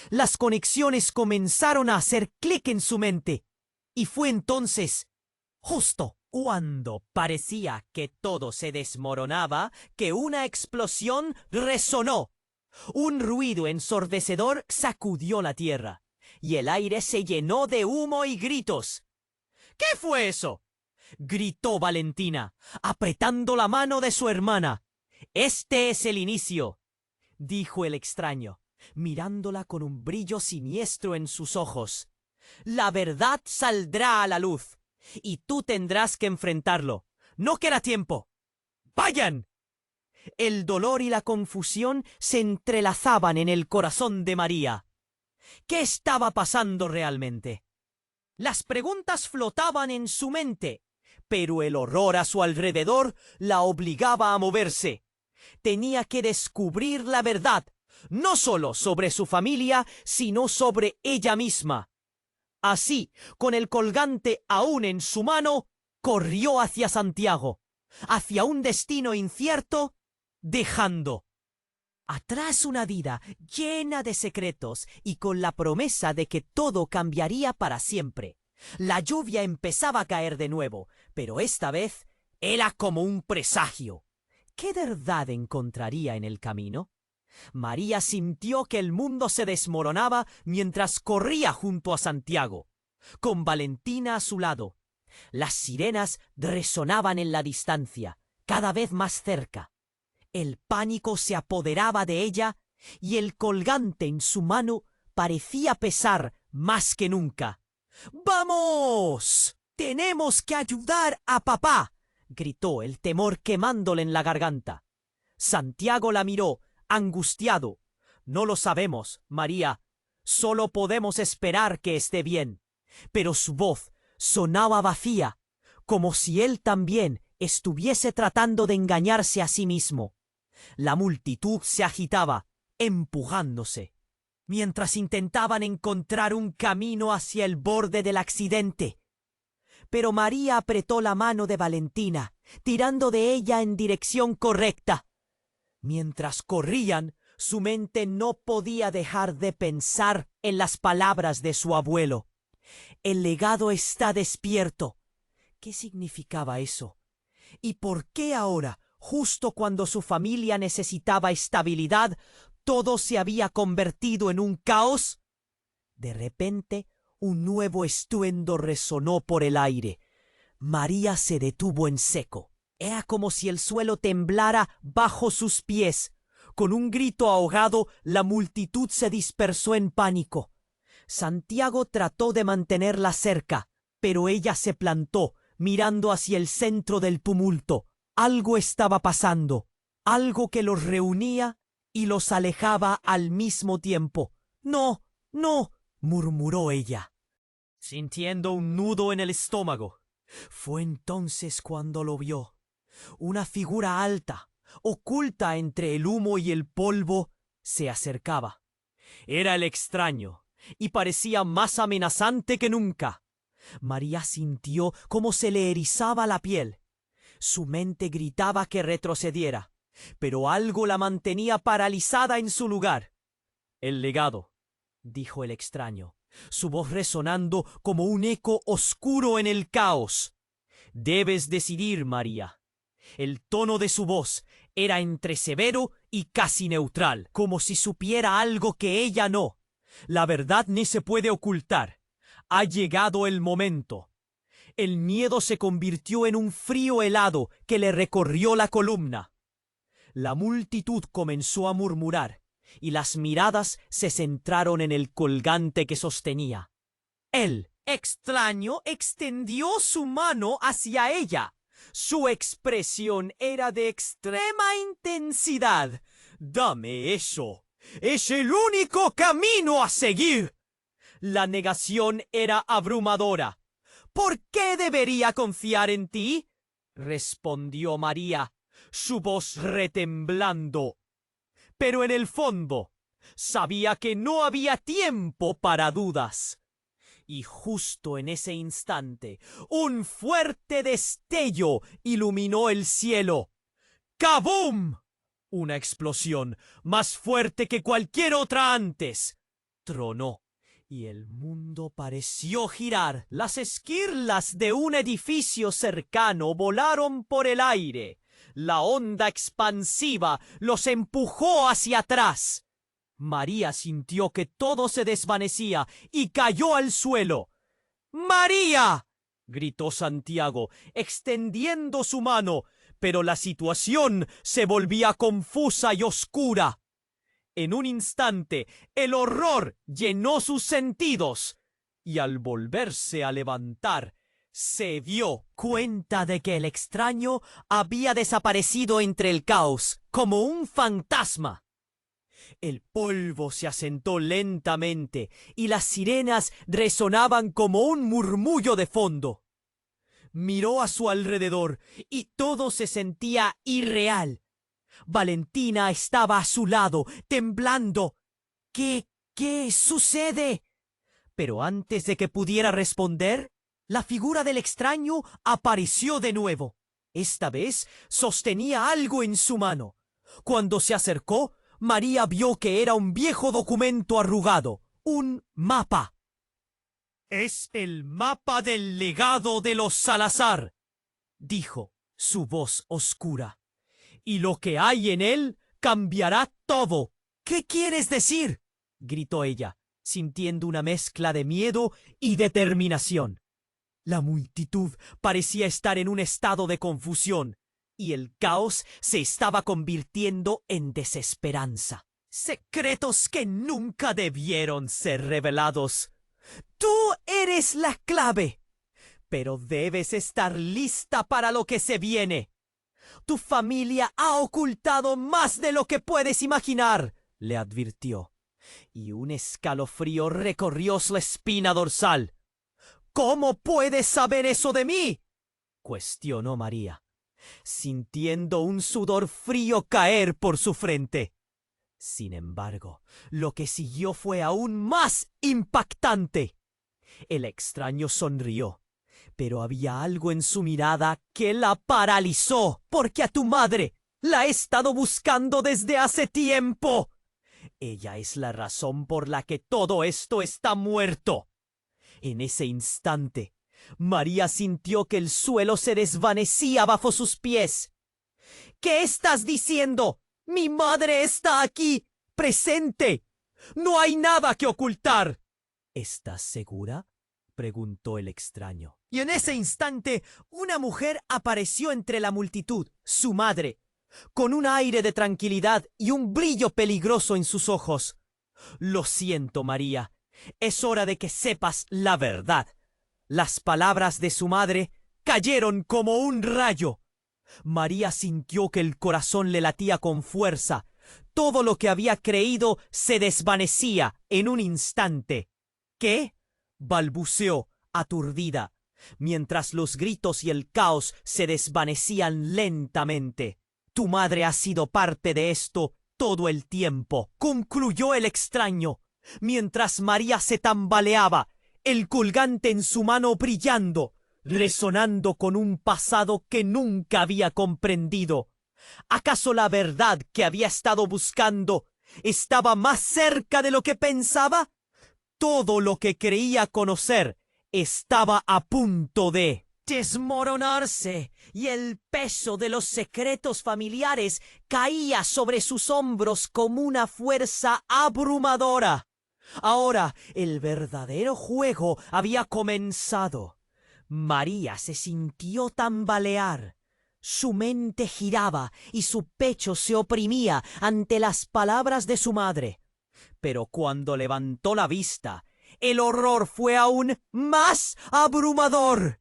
Las conexiones comenzaron a hacer clic en su mente. Y fue entonces, justo cuando parecía que todo se desmoronaba, que una explosión resonó. Un ruido ensordecedor sacudió la tierra, y el aire se llenó de humo y gritos. «¿Qué fue eso?», gritó Valentina, apretando la mano de su hermana. «Este es el inicio», dijo el extraño, mirándola con un brillo siniestro en sus ojos. «La verdad saldrá a la luz, y tú tendrás que enfrentarlo. No queda tiempo. ¡Vayan!». El dolor y la confusión se entrelazaban en el corazón de María. ¿Qué estaba pasando realmente? Las preguntas flotaban en su mente, pero el horror a su alrededor la obligaba a moverse. Tenía que descubrir la verdad, no solo sobre su familia, sino sobre ella misma. Así, con el colgante aún en su mano, corrió hacia Santiago, hacia un destino incierto, dejando atrás una vida llena de secretos y con la promesa de que todo cambiaría para siempre. La lluvia empezaba a caer de nuevo, pero esta vez era como un presagio. ¿Qué verdad encontraría en el camino? María sintió que el mundo se desmoronaba mientras corría junto a Santiago, con Valentina a su lado. Las sirenas resonaban en la distancia, cada vez más cerca. El pánico se apoderaba de ella y el colgante en su mano parecía pesar más que nunca. «¡Vamos! ¡Tenemos que ayudar a papá!», gritó, el temor quemándole en la garganta. Santiago la miró, angustiado. «No lo sabemos, María. Solo podemos esperar que esté bien». Pero su voz sonaba vacía, como si él también estuviese tratando de engañarse a sí mismo. La multitud se agitaba, empujándose, mientras intentaban encontrar un camino hacia el borde del accidente. Pero María apretó la mano de Valentina, tirando de ella en dirección correcta. Mientras corrían, su mente no podía dejar de pensar en las palabras de su abuelo. «El legado está despierto». ¿Qué significaba eso? ¿Y por qué ahora, justo cuando su familia necesitaba estabilidad, todo se había convertido en un caos? De repente, un nuevo estruendo resonó por el aire. María se detuvo en seco. Era como si el suelo temblara bajo sus pies. Con un grito ahogado, la multitud se dispersó en pánico. Santiago trató de mantenerla cerca, pero ella se plantó, mirando hacia el centro del tumulto. Algo estaba pasando, algo que los reunía y los alejaba al mismo tiempo. «No, no», murmuró ella, sintiendo un nudo en el estómago. Fue entonces cuando lo vio. Una figura alta, oculta entre el humo y el polvo, se acercaba. Era el extraño, y parecía más amenazante que nunca. María sintió cómo se le erizaba la piel. Su mente gritaba que retrocediera, pero algo la mantenía paralizada en su lugar. El legado, dijo el extraño, su voz resonando como un eco oscuro en el caos. Debes decidir, María. El tono de su voz era entre severo y casi neutral, como si supiera algo que ella no. La verdad ni se puede ocultar. Ha llegado el momento. El miedo se convirtió en un frío helado que le recorrió la columna. La multitud comenzó a murmurar, y las miradas se centraron en el colgante que sostenía. El extraño extendió su mano hacia ella. Su expresión era de extrema intensidad. «Dame eso. Es el único camino a seguir». La negación era abrumadora. «¿Por qué debería confiar en ti?», respondió María, su voz retemblando. Pero en el fondo sabía que no había tiempo para dudas. Y justo en ese instante, un fuerte destello iluminó el cielo. ¡Kabum! Una explosión más fuerte que cualquier otra antes. Tronó, y el mundo pareció girar. Las esquirlas de un edificio cercano volaron por el aire. La onda expansiva los empujó hacia atrás. María sintió que todo se desvanecía y cayó al suelo. «¡María!», gritó Santiago, extendiendo su mano, pero la situación se volvía confusa y oscura. En un instante, el horror llenó sus sentidos, y al volverse a levantar, se dio cuenta de que el extraño había desaparecido entre el caos, como un fantasma. El polvo se asentó lentamente y las sirenas resonaban como un murmullo de fondo. Miró a su alrededor y todo se sentía irreal. Valentina estaba a su lado, temblando. ¿Qué sucede? Pero antes de que pudiera responder, la figura del extraño apareció de nuevo. Esta vez sostenía algo en su mano. Cuando se acercó, María vio que era un viejo documento arrugado, un mapa. «Es el mapa del legado de los Salazar», dijo su voz oscura. «Y lo que hay en él cambiará todo». «¿Qué quieres decir?», gritó ella, sintiendo una mezcla de miedo y determinación. La multitud parecía estar en un estado de confusión, y el caos se estaba convirtiendo en desesperanza. «Secretos que nunca debieron ser revelados. Tú eres la clave, pero debes estar lista para lo que se viene. Tu familia ha ocultado más de lo que puedes imaginar», le advirtió, y un escalofrío recorrió su espina dorsal. «¿Cómo puedes saber eso de mí?», cuestionó María, sintiendo un sudor frío caer por su frente. Sin embargo, lo que siguió fue aún más impactante. El extraño sonrió, pero había algo en su mirada que la paralizó. «Porque a tu madre la he estado buscando desde hace tiempo. Ella es la razón por la que todo esto está muerto». En ese instante, María sintió que el suelo se desvanecía bajo sus pies. «¿Qué estás diciendo? Mi madre está aquí, presente. No hay nada que ocultar». «¿Estás segura?», preguntó el extraño. Y en ese instante, una mujer apareció entre la multitud, su madre, con un aire de tranquilidad y un brillo peligroso en sus ojos. «Lo siento, María. Es hora de que sepas la verdad». Las palabras de su madre cayeron como un rayo. María sintió que el corazón le latía con fuerza. Todo lo que había creído se desvanecía en un instante. «¿Qué?», balbuceó, aturdida, mientras los gritos y el caos se desvanecían lentamente. «Tu madre ha sido parte de esto todo el tiempo», concluyó el extraño, mientras María se tambaleaba, el colgante en su mano brillando, resonando con un pasado que nunca había comprendido. ¿Acaso la verdad que había estado buscando ¿Estaba más cerca de lo que pensaba? Todo lo que creía conocer estaba a punto de desmoronarse, y el peso de los secretos familiares caía sobre sus hombros como una fuerza abrumadora. Ahora el verdadero juego había comenzado. María se sintió tambalear. Su mente giraba y su pecho se oprimía ante las palabras de su madre. Pero cuando levantó la vista, el horror fue aún más abrumador.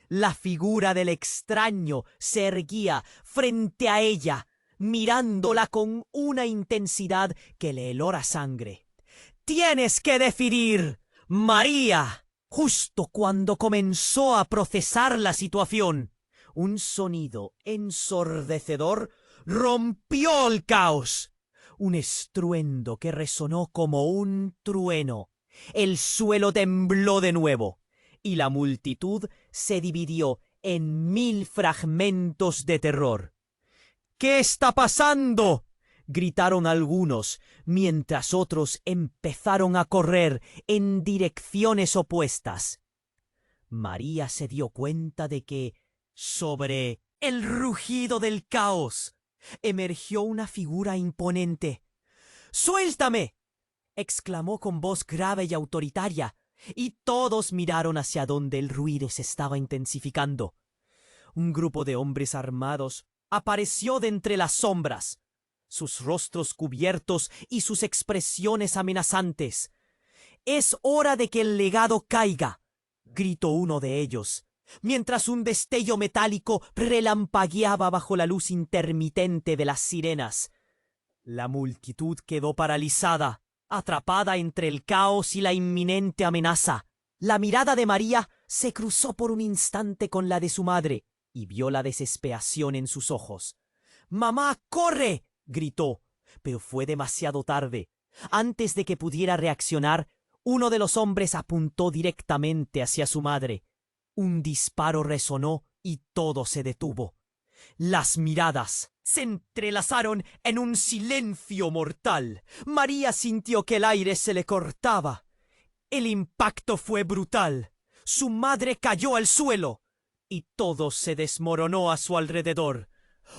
La figura del extraño se erguía frente a ella, mirándola con una intensidad que le heló la sangre. «Tienes que decidir, María». Justo cuando comenzó a procesar la situación, un sonido ensordecedor rompió el caos. Un estruendo que resonó como un trueno. El suelo tembló de nuevo, y la multitud se dividió en 1000 fragmentos de terror. «¿Qué está pasando?», gritaron algunos, mientras otros empezaron a correr en direcciones opuestas. María se dio cuenta de que, sobre el rugido del caos, emergió una figura imponente. «¡Suéltame!», exclamó con voz grave y autoritaria, y todos miraron hacia donde el ruido se estaba intensificando. Un grupo de hombres armados apareció de entre las sombras, sus rostros cubiertos y sus expresiones amenazantes. «Es hora de que el legado caiga», gritó uno de ellos, mientras un destello metálico relampagueaba bajo la luz intermitente de las sirenas. La multitud quedó paralizada, atrapada entre el caos y la inminente amenaza. La mirada de María se cruzó por un instante con la de su madre y vio la desesperación en sus ojos. «¡Mamá, corre!», gritó, pero fue demasiado tarde. Antes de que pudiera reaccionar, uno de los hombres apuntó directamente hacia su madre. Un disparo resonó y todo se detuvo. Las miradas se entrelazaron en un silencio mortal. María sintió que el aire se le cortaba. El impacto fue brutal. Su madre cayó al suelo y todo se desmoronó a su alrededor.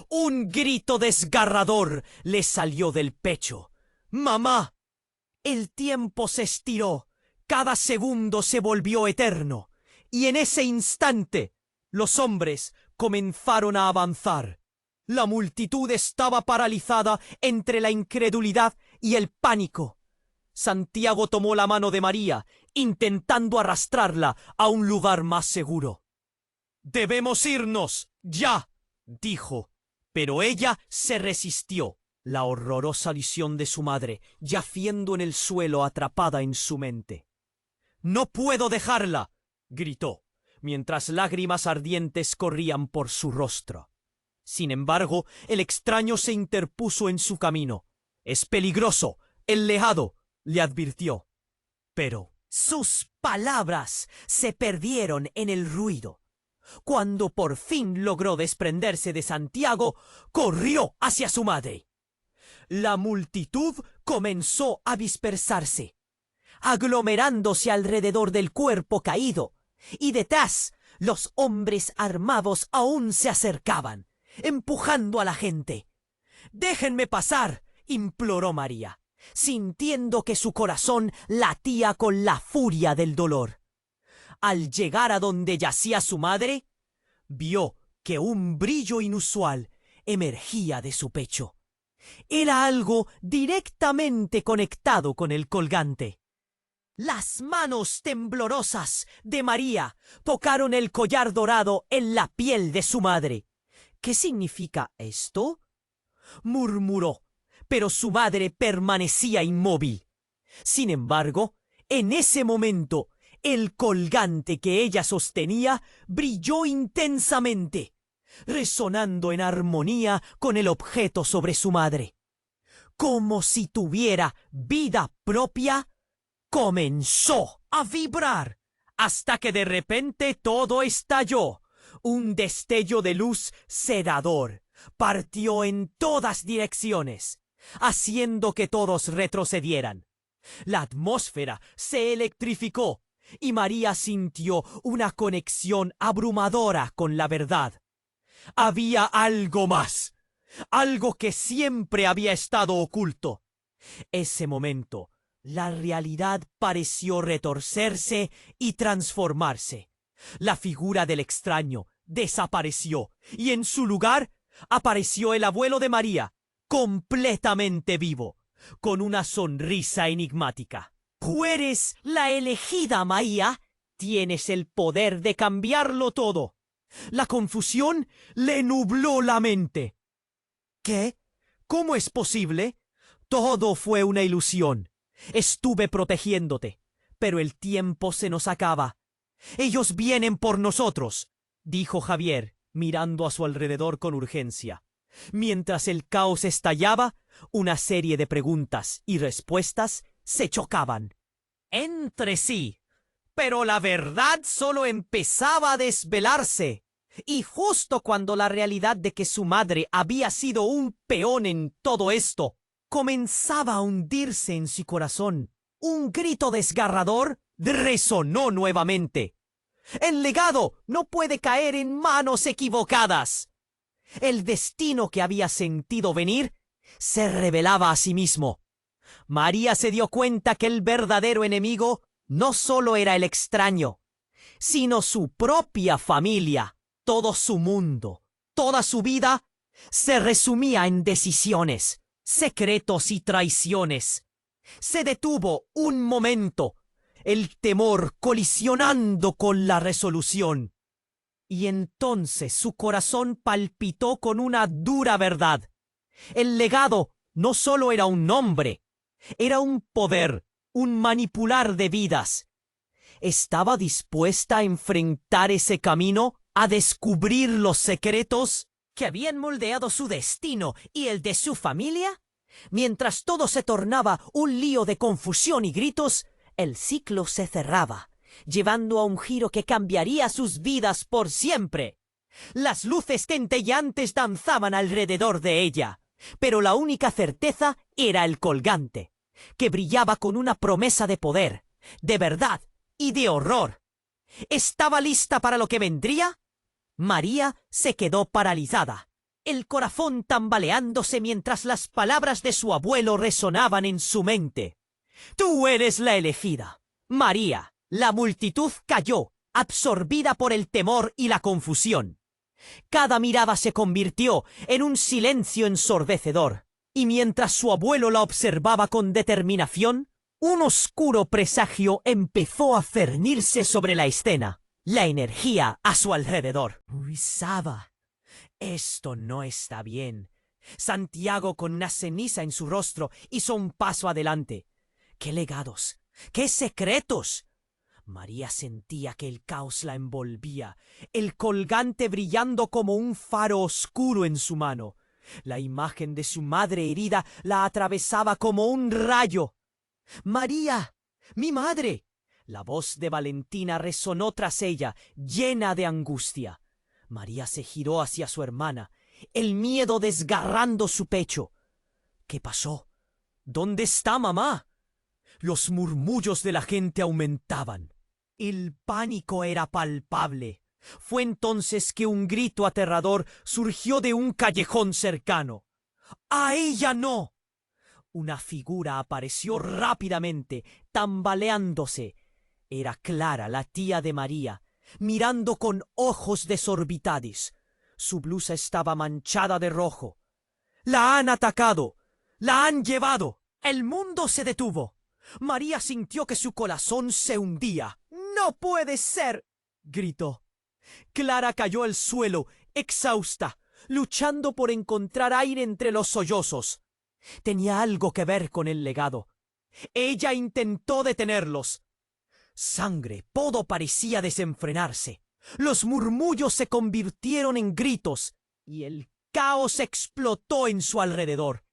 Un grito desgarrador le salió del pecho. «¡Mamá!». El tiempo se estiró. Cada segundo se volvió eterno. Y en ese instante, los hombres comenzaron a avanzar. La multitud estaba paralizada entre la incredulidad y el pánico. Santiago tomó la mano de María, intentando arrastrarla a un lugar más seguro. «Debemos irnos, ya», dijo, pero ella se resistió. La horrorosa visión de su madre, yaciendo en el suelo atrapada en su mente. «No puedo dejarla», gritó, mientras lágrimas ardientes corrían por su rostro. Sin embargo, el extraño se interpuso en su camino. «Es peligroso, el legado», le advirtió. Pero sus palabras se perdieron en el ruido. Cuando por fin logró desprenderse de Santiago, corrió hacia su madre. La multitud comenzó a dispersarse, aglomerándose alrededor del cuerpo caído, y detrás los hombres armados aún se acercaban, empujando a la gente. «Déjenme pasar», imploró María, sintiendo que su corazón latía con la furia del dolor. Al llegar a donde yacía su madre, vio que un brillo inusual emergía de su pecho. Era algo directamente conectado con el colgante. Las manos temblorosas de María tocaron el collar dorado en la piel de su madre. «¿Qué significa esto?», murmuró, pero su madre permanecía inmóvil. Sin embargo, en ese momento, el colgante que ella sostenía brilló intensamente, resonando en armonía con el objeto sobre su madre. Como si tuviera vida propia, comenzó a vibrar, hasta que de repente todo estalló. Un destello de luz sedador partió en todas direcciones. haciendo que todos retrocedieran. La atmósfera se electrificó y María sintió una conexión abrumadora con la verdad. Había algo más, algo que siempre había estado oculto. Ese momento, la realidad pareció retorcerse y transformarse. La figura del extraño desapareció y en su lugar apareció el abuelo de María, completamente vivo, con una sonrisa enigmática. «Tú eres la elegida, María. Tienes el poder de cambiarlo todo». La confusión le nubló la mente. ¿Qué? ¿Cómo es posible? Todo fue una ilusión. Estuve protegiéndote, pero el tiempo se nos acaba. Ellos vienen por nosotros, dijo Javier, mirando a su alrededor con urgencia. Mientras el caos estallaba, una serie de preguntas y respuestas se chocaban entre sí. Pero la verdad solo empezaba a desvelarse. Y justo cuando la realidad de que su madre había sido un peón en todo esto comenzaba a hundirse en su corazón, un grito desgarrador resonó nuevamente. El legado no puede caer en manos equivocadas. El destino que había sentido venir se revelaba a sí mismo. María se dio cuenta que el verdadero enemigo no solo era el extraño, sino su propia familia. Todo su mundo, toda su vida, se resumía en decisiones, secretos y traiciones. Se detuvo un momento, el temor colisionando con la resolución. Y entonces su corazón palpitó con una dura verdad. El legado no solo era un nombre, era un poder, un manipular de vidas. ¿Estaba dispuesta a enfrentar ese camino, a descubrir los secretos que habían moldeado su destino y el de su familia? Mientras todo se tornaba un lío de confusión y gritos, el ciclo se cerraba, llevando a un giro que cambiaría sus vidas por siempre. Las luces centelleantes danzaban alrededor de ella, pero la única certeza era el colgante, que brillaba con una promesa de poder, de verdad y de horror. ¿Estaba lista para lo que vendría? María se quedó paralizada, el corazón tambaleándose mientras las palabras de su abuelo resonaban en su mente. «Tú eres la elegida, María». La multitud cayó, absorbida por el temor y la confusión. Cada mirada se convirtió en un silencio ensordecedor, y mientras su abuelo la observaba con determinación, un oscuro presagio empezó a cernirse sobre la escena, la energía a su alrededor. Saba, esto no está bien. Santiago, con una ceniza en su rostro, hizo un paso adelante. ¿Qué legados? ¿Qué secretos? María sentía que el caos la envolvía, el colgante brillando como un faro oscuro en su mano. La imagen de su madre herida la atravesaba como un rayo. «¡María! ¡Mi madre!». La voz de Valentina resonó tras ella, llena de angustia. María se giró hacia su hermana, el miedo desgarrando su pecho. ¿Qué pasó? ¿Dónde está mamá? Los murmullos de la gente aumentaban. El pánico era palpable. Fue entonces que un grito aterrador surgió de un callejón cercano. «¡A ella no!». Una figura apareció rápidamente, tambaleándose. Era Clara, la tía de María, mirando con ojos desorbitados. Su blusa estaba manchada de rojo. «¡La han atacado! ¡La han llevado!». El mundo se detuvo. María sintió que su corazón se hundía. «¡No puede ser!», gritó. Clara cayó al suelo, exhausta, luchando por encontrar aire entre los sollozos. Tenía algo que ver con el legado. Ella intentó detenerlos. Sangre, todo parecía desenfrenarse. Los murmullos se convirtieron en gritos y el caos explotó en su alrededor.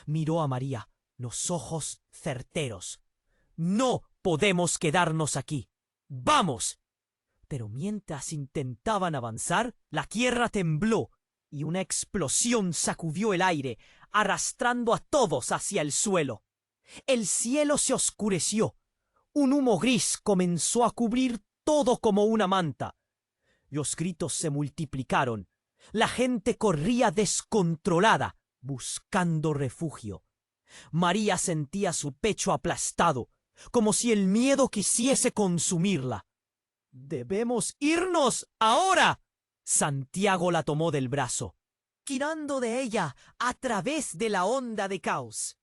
Miró a María, los ojos certeros. «No podemos quedarnos aquí. ¡Vamos!». Pero mientras intentaban avanzar, la tierra tembló y una explosión sacudió el aire, arrastrando a todos hacia el suelo. El cielo se oscureció. Un humo gris comenzó a cubrir todo como una manta. Los gritos se multiplicaron. La gente corría descontrolada, buscando refugio. María sentía su pecho aplastado, como si el miedo quisiese consumirla. «¡Debemos irnos ahora!» Santiago la tomó del brazo, tirando de ella a través de la onda de caos.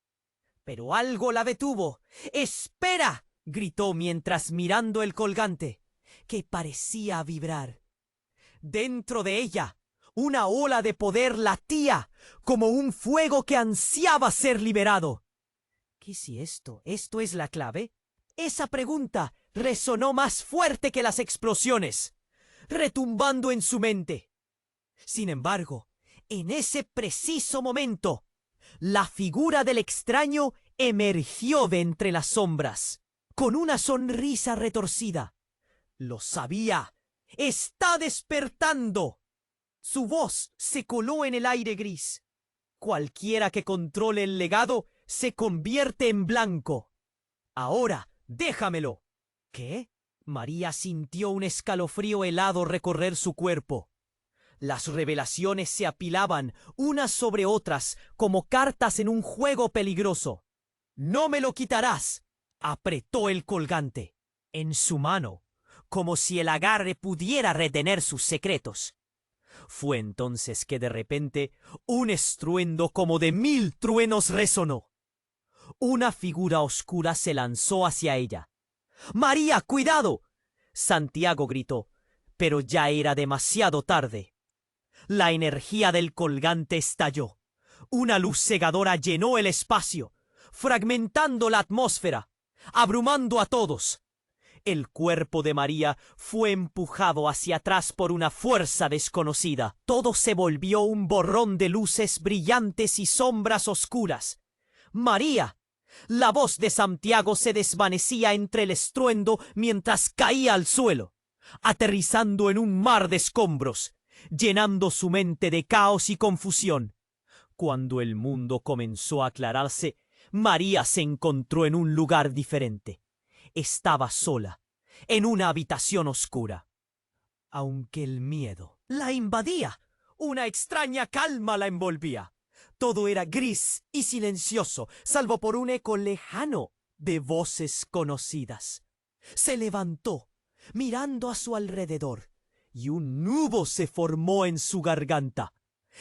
Pero algo la detuvo. «¡Espera!», gritó mientras mirando el colgante, que parecía vibrar. Dentro de ella, una ola de poder latía, como un fuego que ansiaba ser liberado. ¿Qué si esto es la clave? Esa pregunta resonó más fuerte que las explosiones, retumbando en su mente. Sin embargo, en ese preciso momento, la figura del extraño emergió de entre las sombras, con una sonrisa retorcida. «Lo sabía. Está despertando». Su voz se coló en el aire gris. «Cualquiera que controle el legado se convierte en blanco. Ahora, déjamelo». ¿Qué? María sintió un escalofrío helado recorrer su cuerpo. Las revelaciones se apilaban unas sobre otras como cartas en un juego peligroso. «No me lo quitarás», apretó el colgante en su mano, como si el agarre pudiera retener sus secretos. Fue entonces que de repente un estruendo como de 1000 truenos resonó. Una figura oscura se lanzó hacia ella. «¡María, cuidado!», Santiago gritó, pero ya era demasiado tarde. La energía del colgante estalló. Una luz cegadora llenó el espacio, fragmentando la atmósfera, abrumando a todos. El cuerpo de María fue empujado hacia atrás por una fuerza desconocida. Todo se volvió un borrón de luces brillantes y sombras oscuras. «¡María!». La voz de Santiago se desvanecía entre el estruendo mientras caía al suelo, aterrizando en un mar de escombros, llenando su mente de caos y confusión. Cuando el mundo comenzó a aclararse, María se encontró en un lugar diferente. Estaba sola, en una habitación oscura. Aunque el miedo la invadía, una extraña calma la envolvía. Todo era gris y silencioso, salvo por un eco lejano de voces conocidas. Se levantó, mirando a su alrededor, y un nudo se formó en su garganta.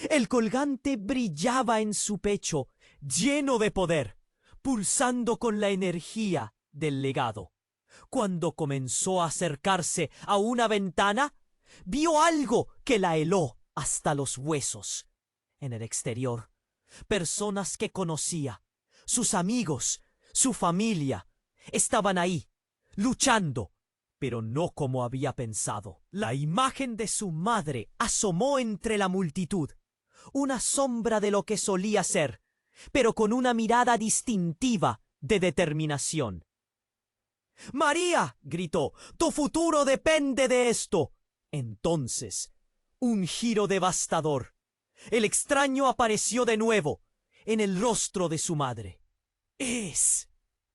El colgante brillaba en su pecho, lleno de poder, pulsando con la energía del legado. Cuando comenzó a acercarse a una ventana, vio algo que la heló hasta los huesos. En el exterior, personas que conocía, sus amigos, su familia, estaban ahí, luchando, pero no como había pensado. La imagen de su madre asomó entre la multitud, una sombra de lo que solía ser, pero con una mirada distintiva de determinación. «¡María!», gritó, «tu futuro depende de esto». Entonces, un giro devastador. El extraño apareció de nuevo en el rostro de su madre. «Es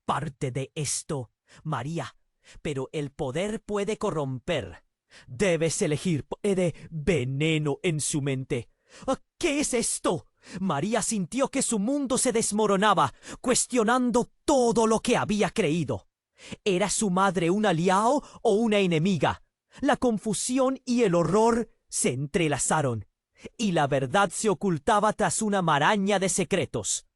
parte de esto, María, pero el poder puede corromper. Debes elegir de veneno en su mente». «¿Qué es esto?». María sintió que su mundo se desmoronaba, cuestionando todo lo que había creído. ¿Era su madre un aliado o una enemiga? La confusión y el horror se entrelazaron, y la verdad se ocultaba tras una maraña de secretos.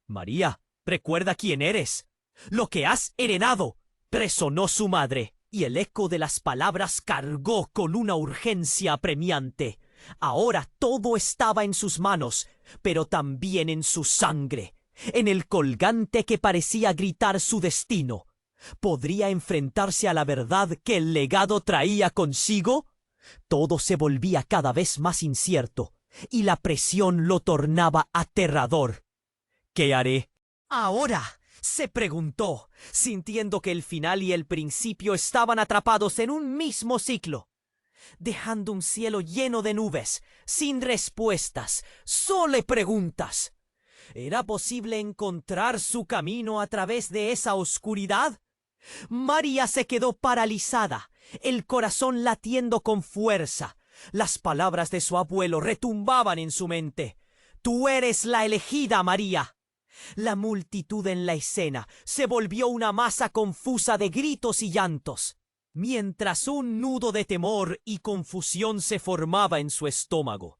«María, recuerda quién eres, lo que has heredado», resonó su madre, y el eco de las palabras cargó con una urgencia apremiante. Ahora todo estaba en sus manos, pero también en su sangre, en el colgante que parecía gritar su destino. ¿Podría enfrentarse a la verdad que el legado traía consigo? Todo se volvía cada vez más incierto, y la presión lo tornaba aterrador. «¿Qué haré ahora?», se preguntó, sintiendo que el final y el principio estaban atrapados en un mismo ciclo. dejando un cielo lleno de nubes, sin respuestas, solo preguntas. ¿Era posible encontrar su camino a través de esa oscuridad? María se quedó paralizada, el corazón latiendo con fuerza. Las palabras de su abuelo retumbaban en su mente. «Tú eres la elegida, María». La multitud en la escena se volvió una masa confusa de gritos y llantos, mientras un nudo de temor y confusión se formaba en su estómago.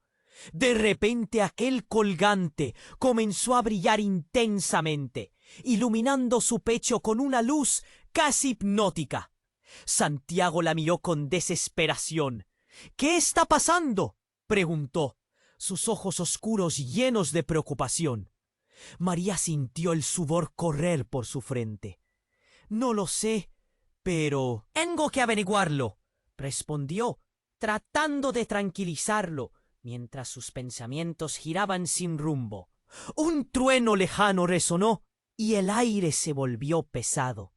De repente aquel colgante comenzó a brillar intensamente, iluminando su pecho con una luz casi hipnótica. Santiago la miró con desesperación. «¿Qué está pasando?», preguntó, sus ojos oscuros llenos de preocupación. María sintió el sudor correr por su frente. «No lo sé, pero tengo que averiguarlo», respondió, tratando de tranquilizarlo, mientras sus pensamientos giraban sin rumbo. Un trueno lejano resonó y el aire se volvió pesado.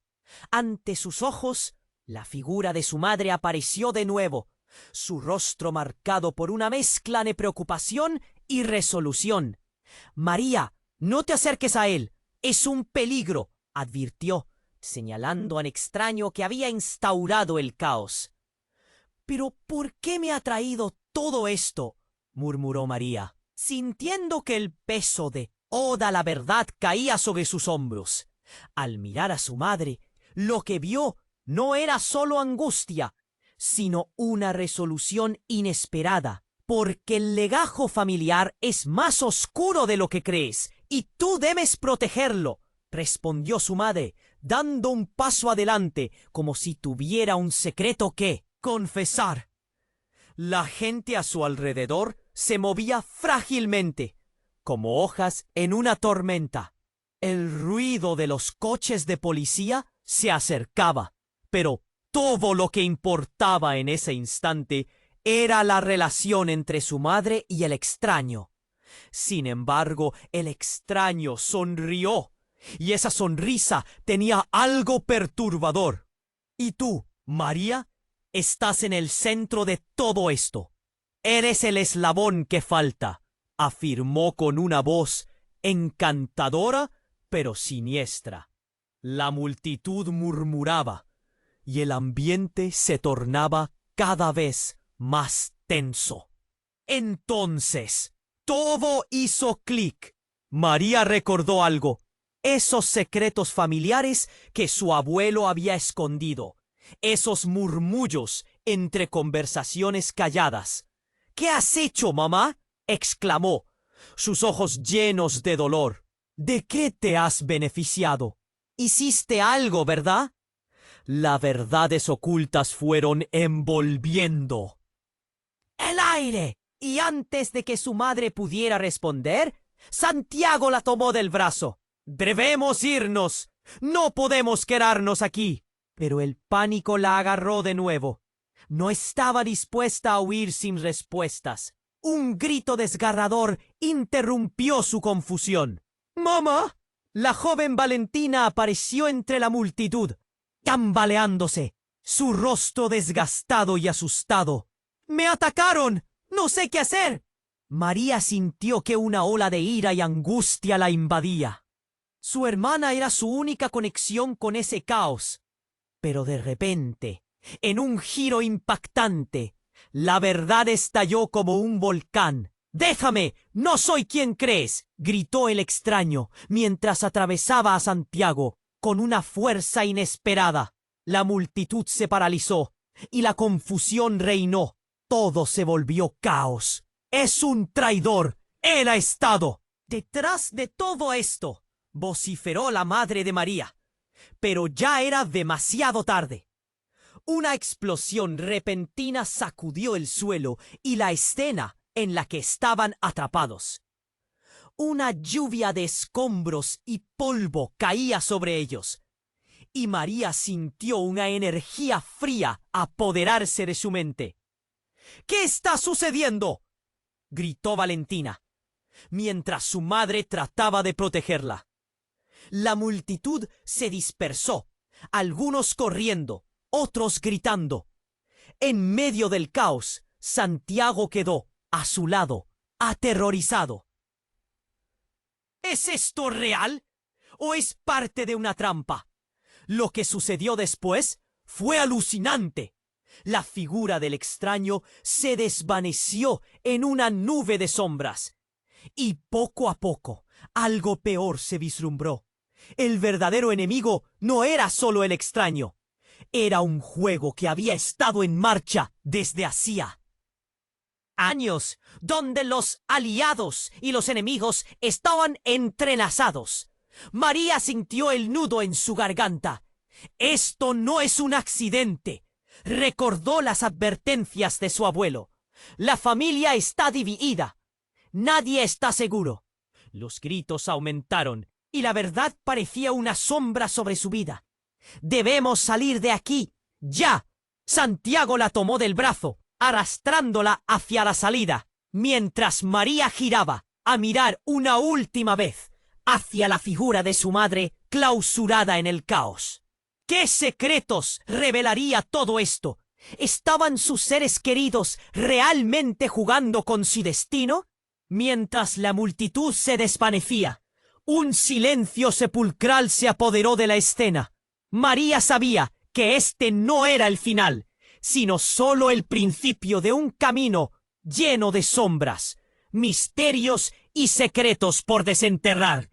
Ante sus ojos, la figura de su madre apareció de nuevo, su rostro marcado por una mezcla de preocupación y resolución. «María, no te acerques a él, es un peligro», advirtió, señalando al extraño que había instaurado el caos. «¿Pero por qué me ha traído todo esto?», murmuró María, sintiendo que el peso de toda la verdad caía sobre sus hombros. Al mirar a su madre, lo que vio no era solo angustia, sino una resolución inesperada, porque el legajo familiar es más oscuro de lo que crees, y tú debes protegerlo, respondió su madre, dando un paso adelante, como si tuviera un secreto que confesar. La gente a su alrededor se movía frágilmente, como hojas en una tormenta. El ruido de los coches de policía se acercaba, pero todo lo que importaba en ese instante era la relación entre su madre y el extraño. Sin embargo, el extraño sonrió, y esa sonrisa tenía algo perturbador. «Y tú, María, estás en el centro de todo esto. Eres el eslabón que falta», afirmó con una voz encantadora pero siniestra. La multitud murmuraba, y el ambiente se tornaba cada vez más tenso. Entonces, todo hizo clic. María recordó algo, esos secretos familiares que su abuelo había escondido, esos murmullos entre conversaciones calladas. «¿Qué has hecho, mamá?», exclamó, sus ojos llenos de dolor. «¿De qué te has beneficiado? Hiciste algo, ¿verdad?». Las verdades ocultas fueron envolviendo el aire, y antes de que su madre pudiera responder, Santiago la tomó del brazo. «Debemos irnos. No podemos quedarnos aquí». Pero el pánico la agarró de nuevo. No estaba dispuesta a huir sin respuestas. Un grito desgarrador interrumpió su confusión. «¡Mamá!». La joven Valentina apareció entre la multitud, tambaleándose, su rostro desgastado y asustado. «¡Me atacaron! ¡No sé qué hacer!». María sintió que una ola de ira y angustia la invadía. Su hermana era su única conexión con ese caos. Pero de repente, en un giro impactante, la verdad estalló como un volcán. «¡Déjame! ¡No soy quien crees!», gritó el extraño, mientras atravesaba a Santiago con una fuerza inesperada. La multitud se paralizó, y la confusión reinó. Todo se volvió caos. «¡Es un traidor! ¡Él ha estado detrás de todo esto!», vociferó la madre de María. Pero ya era demasiado tarde. Una explosión repentina sacudió el suelo y la escena en la que estaban atrapados. Una lluvia de escombros y polvo caía sobre ellos, y María sintió una energía fría apoderarse de su mente. «¿Qué está sucediendo?», gritó Valentina, mientras su madre trataba de protegerla. La multitud se dispersó, algunos corriendo, otros gritando. En medio del caos, Santiago quedó, a su lado, aterrorizado. ¿Es esto real? ¿O es parte de una trampa? Lo que sucedió después fue alucinante. La figura del extraño se desvaneció en una nube de sombras. Y poco a poco, algo peor se vislumbró. El verdadero enemigo no era solo el extraño. Era un juego que había estado en marcha desde hacía años, donde los aliados y los enemigos estaban entrelazados. María sintió el nudo en su garganta. Esto no es un accidente. Recordó las advertencias de su abuelo. La familia está dividida. Nadie está seguro. Los gritos aumentaron y la verdad parecía una sombra sobre su vida. Debemos salir de aquí, ya. Santiago la tomó del brazo, arrastrándola hacia la salida, mientras María giraba a mirar una última vez hacia la figura de su madre clausurada en el caos. ¿Qué secretos revelaría todo esto? ¿Estaban sus seres queridos realmente jugando con su destino? Mientras la multitud se desvanecía, un silencio sepulcral se apoderó de la escena. María sabía que este no era el final, sino solo el principio de un camino lleno de sombras, misterios y secretos por desenterrar.